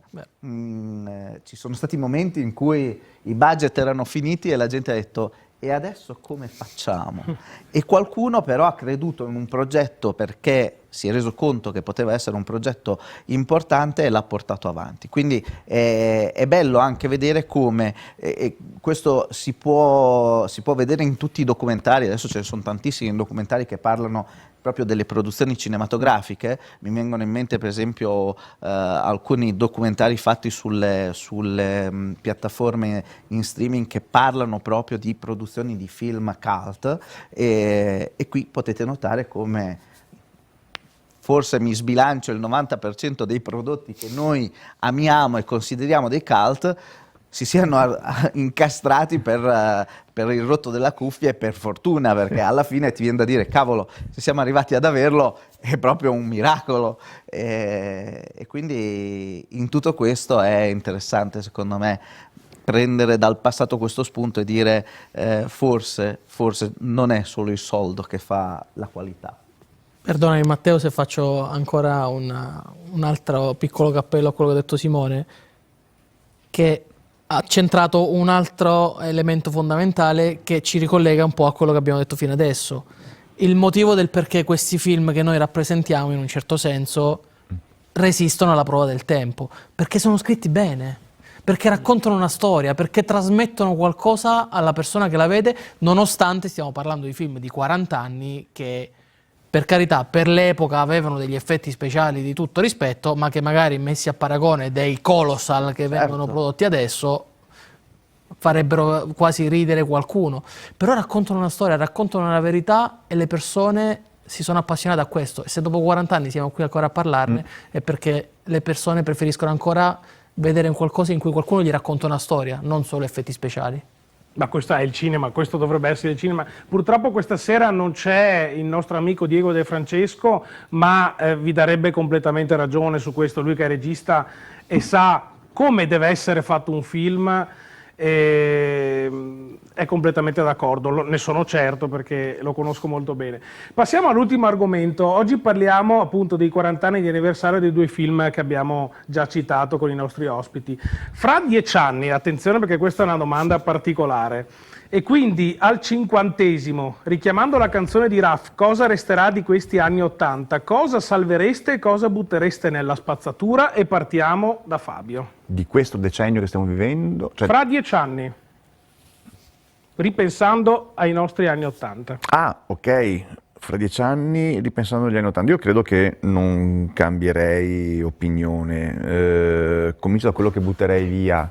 ci sono stati momenti in cui i budget erano finiti e la gente ha detto e adesso come facciamo? E qualcuno però ha creduto in un progetto perché si è reso conto che poteva essere un progetto importante e l'ha portato avanti. Quindi è bello anche vedere come questo si può vedere in tutti i documentari, adesso ce ne sono tantissimi documentari che parlano proprio delle produzioni cinematografiche. Mi vengono in mente per esempio alcuni documentari fatti sulle piattaforme in streaming che parlano proprio di produzioni di film cult e qui potete notare come forse mi sbilancio il 90% dei prodotti che noi amiamo e consideriamo dei cult si siano incastrati per il rotto della cuffia, e per fortuna, perché alla fine ti viene da dire cavolo, se siamo arrivati ad averlo è proprio un miracolo, e quindi in tutto questo è interessante secondo me prendere dal passato questo spunto e dire forse non è solo il soldo che fa la qualità. Perdonami Matteo se faccio ancora un altro piccolo cappello a quello che ha detto Simone, che ha centrato un altro elemento fondamentale che ci ricollega un po' a quello che abbiamo detto fino adesso. Il motivo del perché questi film che noi rappresentiamo in un certo senso resistono alla prova del tempo, perché sono scritti bene, perché raccontano una storia, perché trasmettono qualcosa alla persona che la vede, nonostante stiamo parlando di film di 40 anni che per carità, per l'epoca avevano degli effetti speciali di tutto rispetto, ma che magari messi a paragone dei colossal che vengono prodotti adesso farebbero quasi ridere qualcuno. Però raccontano una storia, raccontano una verità e le persone si sono appassionate a questo. E se dopo 40 anni siamo qui ancora a parlarne è perché le persone preferiscono ancora vedere qualcosa in cui qualcuno gli racconta una storia, non solo effetti speciali. Ma questo è il cinema, questo dovrebbe essere il cinema. Purtroppo questa sera non c'è il nostro amico Diego De Francesco, ma vi darebbe completamente ragione su questo, lui che è regista e sa come deve essere fatto un film, è completamente d'accordo, ne sono certo perché lo conosco molto bene. Passiamo all'ultimo argomento. Oggi parliamo appunto dei 40 anni di anniversario dei due film che abbiamo già citato con i nostri ospiti. Fra 10 anni, attenzione perché questa è una domanda particolare, e quindi al 50°, richiamando la canzone di Raff, cosa resterà di questi anni 80? Cosa salvereste e cosa buttereste nella spazzatura? E partiamo da Fabio. Di questo decennio che stiamo vivendo? Cioè... Fra 10 anni, ripensando ai nostri anni 80. Ah, ok. Fra 10 anni, ripensando agli anni 80, io credo che non cambierei opinione. Comincio da quello che butterei via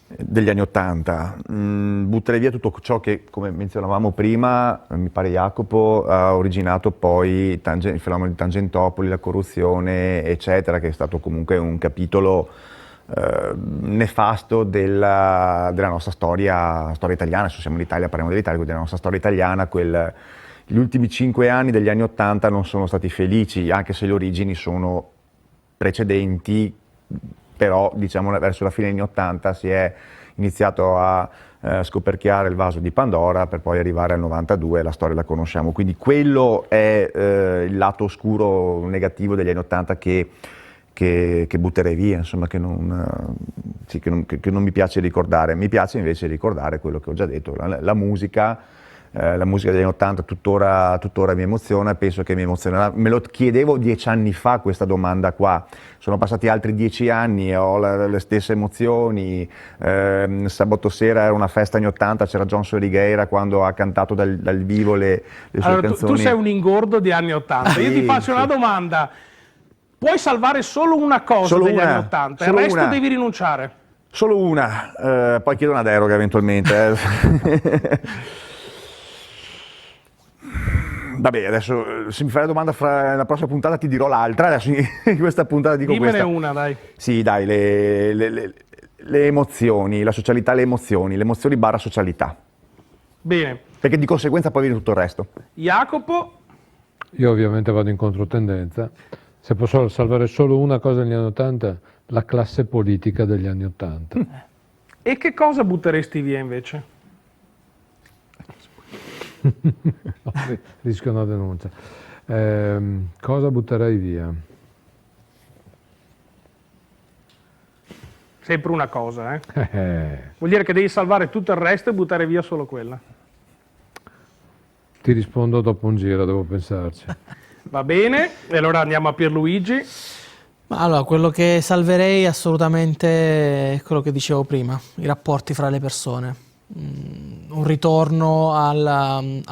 degli anni 80. Butterei via tutto ciò che, come menzionavamo prima, mi pare Jacopo ha originato poi il fenomeno di Tangentopoli, la corruzione, eccetera, che è stato comunque un capitolo nefasto della nostra storia italiana. Adesso siamo in Italia, parliamo dell'Italia, quindi della nostra storia italiana. Gli ultimi 5 anni degli anni 80 non sono stati felici, anche se le origini sono precedenti, però diciamo verso la fine degli anni 80 si è iniziato a scoperchiare il vaso di Pandora per poi arrivare al 92, la storia la conosciamo. Quindi quello è il lato oscuro negativo degli anni 80 che butterei via, insomma, che non mi piace ricordare. Mi piace invece ricordare quello che ho già detto, la musica degli anni 80 tuttora mi emoziona, penso che mi emozionerà. Me lo chiedevo 10 anni fa questa domanda qua, sono passati altri 10 anni e ho le stesse emozioni. Sabato sera era una festa anni 80, c'era John Sorigheira quando ha cantato dal vivo le sue Allora, canzoni. tu sei un ingordo di anni 80, io ti faccio una domanda, puoi salvare solo una cosa degli anni 80, il resto devi rinunciare? Solo una, poi chiedo una deroga eventualmente. Vabbè, adesso se mi fai la domanda nella prossima puntata ti dirò l'altra, adesso in questa puntata dico Dimmene questa. una, dai. Sì, dai, le emozioni, la socialità, le emozioni barra socialità. Bene. Perché di conseguenza poi viene tutto il resto. Jacopo? Io ovviamente vado in controtendenza. Se posso salvare solo una cosa degli anni 80, la classe politica degli anni 80. E che cosa butteresti via invece? No, rischio una denuncia. Cosa butterei via? Sempre una cosa, Vuol dire che devi salvare tutto il resto e buttare via solo quella. Ti rispondo dopo un giro, devo pensarci. Va bene, e allora andiamo a Pierluigi. Allora, quello che salverei assolutamente è quello che dicevo prima, i rapporti fra le persone. Un ritorno a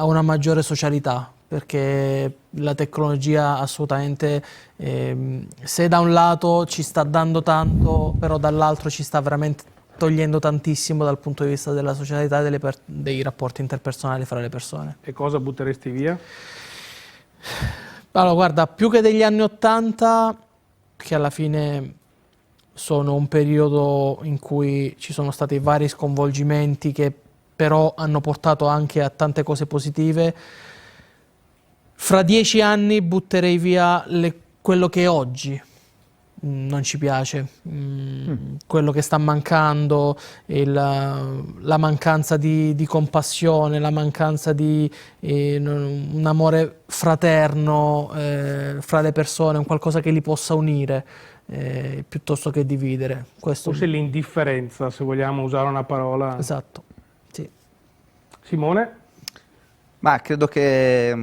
una maggiore socialità, perché la tecnologia assolutamente, se da un lato ci sta dando tanto, però dall'altro ci sta veramente togliendo tantissimo dal punto di vista della socialità e dei rapporti interpersonali fra le persone. E cosa butteresti via? Allora, guarda, più che degli anni 80, che alla fine sono un periodo in cui ci sono stati vari sconvolgimenti che però hanno portato anche a tante cose positive. Fra 10 anni butterei via quello che oggi non ci piace, quello che sta mancando, la mancanza di compassione, la mancanza di un amore fraterno fra le persone, un qualcosa che li possa unire. Piuttosto che dividere. Forse l'indifferenza, se vogliamo usare una parola. Esatto, sì. Simone? Ma credo che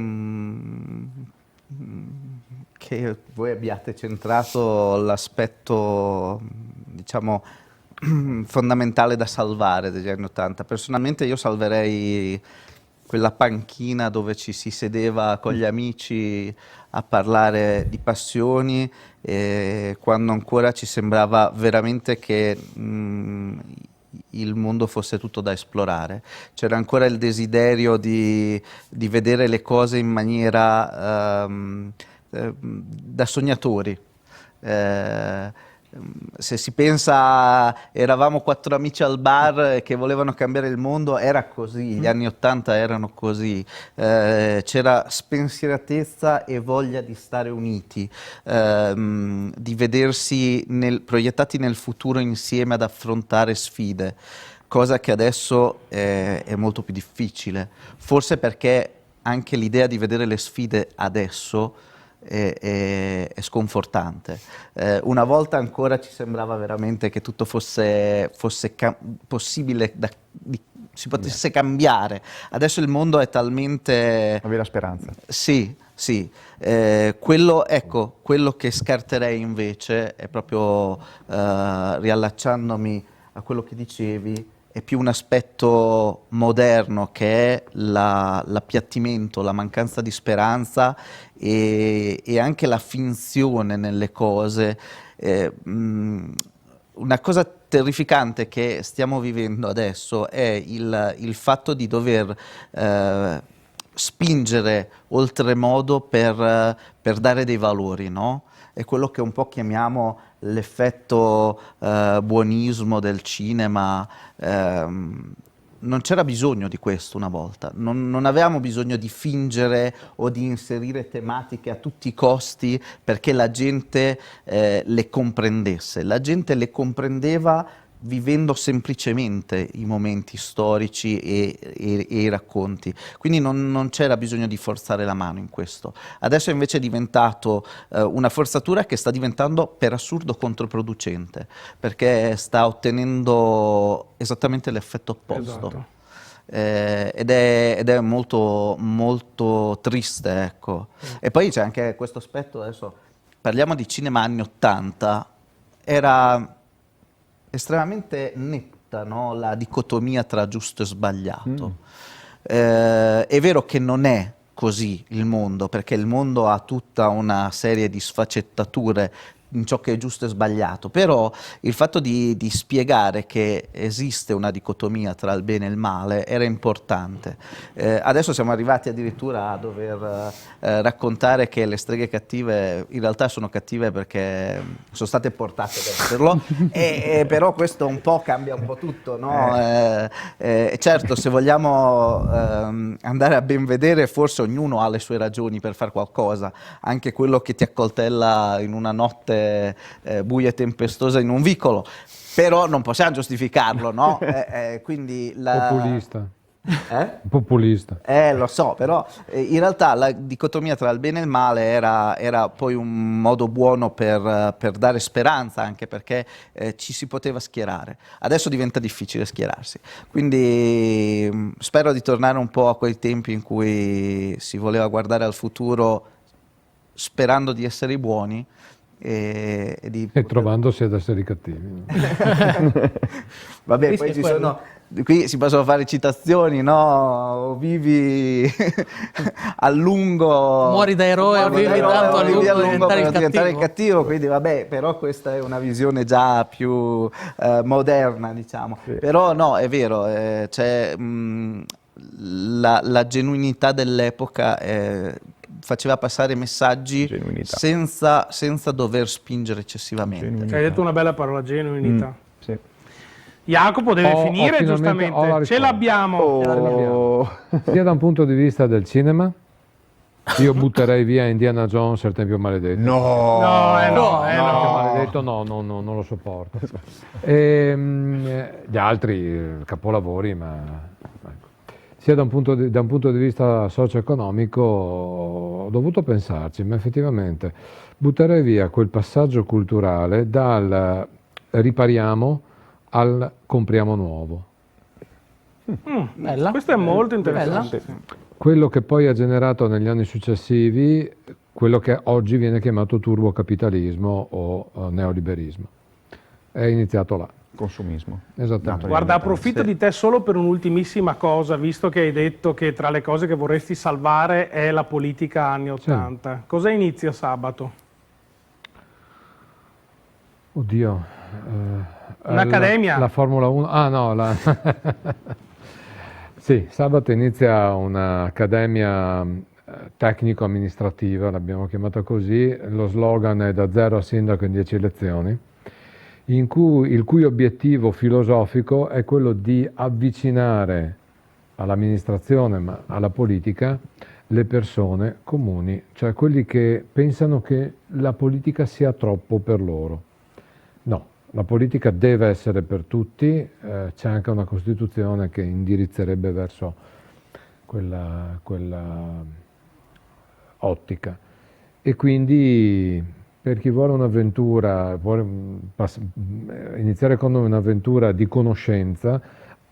voi abbiate centrato l'aspetto, diciamo, fondamentale da salvare degli anni 80. Personalmente io salverei quella panchina dove ci si sedeva con gli amici a parlare di passioni, quando ancora ci sembrava veramente che il mondo fosse tutto da esplorare. C'era ancora il desiderio di vedere le cose in maniera da sognatori. Se si pensa, eravamo 4 amici al bar che volevano cambiare il mondo, era così, gli anni 80 erano così, c'era spensieratezza e voglia di stare uniti, di vedersi proiettati nel futuro insieme ad affrontare sfide, cosa che adesso è molto più difficile, forse perché anche l'idea di vedere le sfide adesso è sconfortante. Una volta ancora ci sembrava veramente che tutto fosse possibile, si potesse cambiare. Adesso il mondo è talmente... Avere speranza. Sì, sì. Quello che scarterei invece è proprio, riallacciandomi a quello che dicevi, è più un aspetto moderno che è l'appiattimento, la mancanza di speranza e anche la finzione nelle cose. Una cosa terrificante che stiamo vivendo adesso è il fatto di dover spingere oltremodo per dare dei valori, no? È quello che un po' chiamiamo l'effetto buonismo del cinema. Non c'era bisogno di questo una volta, non avevamo bisogno di fingere o di inserire tematiche a tutti i costi perché la gente le comprendesse. La gente le comprendeva vivendo semplicemente i momenti storici e i racconti, quindi non c'era bisogno di forzare la mano in questo. Adesso invece è diventato una forzatura che sta diventando per assurdo controproducente, perché sta ottenendo esattamente l'effetto opposto. Esatto. Ed è molto, molto triste, ecco. E poi c'è anche questo aspetto, adesso parliamo di cinema anni 80, era estremamente netta, no? La dicotomia tra giusto e sbagliato. È vero che non è così il mondo, perché il mondo ha tutta una serie di sfaccettature in ciò che è giusto e sbagliato, però il fatto di spiegare che esiste una dicotomia tra il bene e il male era importante. Adesso siamo arrivati addirittura a dover raccontare che le streghe cattive in realtà sono cattive perché sono state portate ad esserlo, però questo un po' cambia un po' tutto, no? Certo, se vogliamo andare a ben vedere, forse ognuno ha le sue ragioni per fare qualcosa, anche quello che ti accoltella in una notte buia e tempestosa in un vicolo, però non possiamo giustificarlo, no? Quindi Populista. Eh? Populista. Lo so, però in realtà la dicotomia tra il bene e il male era poi un modo buono per dare speranza, anche perché ci si poteva schierare. Adesso diventa difficile schierarsi, quindi spero di tornare un po' a quei tempi in cui si voleva guardare al futuro sperando di essere buoni e trovandosi ad essere cattivi. Vabbè, poi qui si possono fare citazioni, no? Vivi a lungo, muori da eroe o vivi tanto a lungo per diventare il cattivo. Quindi vabbè, però questa è una visione già più moderna, diciamo. Sì. Però no, è vero, c'è la genuinità dell'epoca faceva passare messaggi senza dover spingere eccessivamente. Hai detto una bella parola, genuinità. Sì. Jacopo deve finire, giustamente. Ce l'abbiamo. Sia da un punto di vista del cinema, io butterei via Indiana Jones e il Tempio Maledetto. No. Maledetto non lo sopporto. Gli altri capolavori, ma sia da un punto di vista socio-economico ho dovuto pensarci, ma effettivamente butterei via quel passaggio culturale dal ripariamo al compriamo nuovo. Bella. Questo è molto interessante. Quello che poi ha generato negli anni successivi quello che oggi viene chiamato turbocapitalismo o neoliberismo. È iniziato là. Consumismo. Esattamente. Guarda, approfitto di te solo per un'ultimissima cosa, visto che hai detto che tra le cose che vorresti salvare è la politica anni 80. Sì. Cosa inizia sabato? Oddio. Un'accademia? La Formula 1. Ah no, sì, sabato inizia un'accademia tecnico-amministrativa, l'abbiamo chiamata così. Lo slogan è da 0 a sindaco in 10 elezioni. Il cui obiettivo filosofico è quello di avvicinare all'amministrazione, ma alla politica, le persone comuni, cioè quelli che pensano che la politica sia troppo per loro. No, la politica deve essere per tutti, c'è anche una Costituzione che indirizzerebbe verso quella ottica. E quindi per chi vuole un'avventura, vuole iniziare con un'avventura di conoscenza,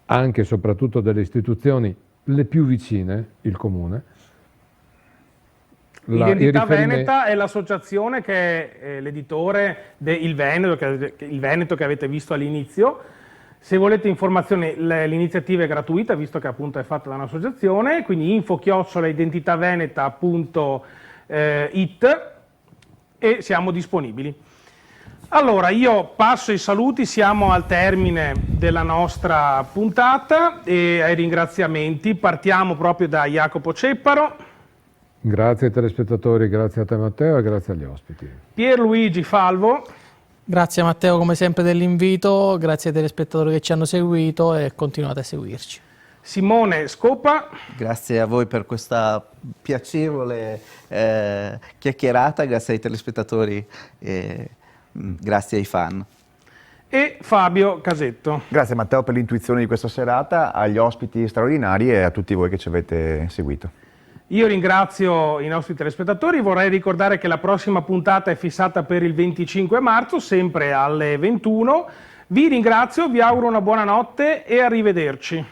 anche e soprattutto delle istituzioni le più vicine, il comune. Identità Veneta è l'associazione che è l'editore del Il Veneto che avete visto all'inizio, Se volete informazioni, l'iniziativa è gratuita, visto che appunto è fatta da un'associazione, quindi info@identitaveneta.it e siamo disponibili. Allora, io passo i saluti, siamo al termine della nostra puntata e ai ringraziamenti. Partiamo proprio da Jacopo Cepparo. Grazie ai telespettatori, grazie a te Matteo e grazie agli ospiti. Pierluigi Falvo. Grazie Matteo come sempre dell'invito, grazie ai telespettatori che ci hanno seguito e continuate a seguirci. Simone Scopa. Grazie a voi per questa piacevole chiacchierata, grazie ai telespettatori e grazie ai fan. E Fabio Casetto. Grazie Matteo per l'intuizione di questa serata, agli ospiti straordinari e a tutti voi che ci avete seguito. Io ringrazio i nostri telespettatori, vorrei ricordare che la prossima puntata è fissata per il 25 marzo, sempre alle 21. Vi ringrazio, vi auguro una buona notte e arrivederci.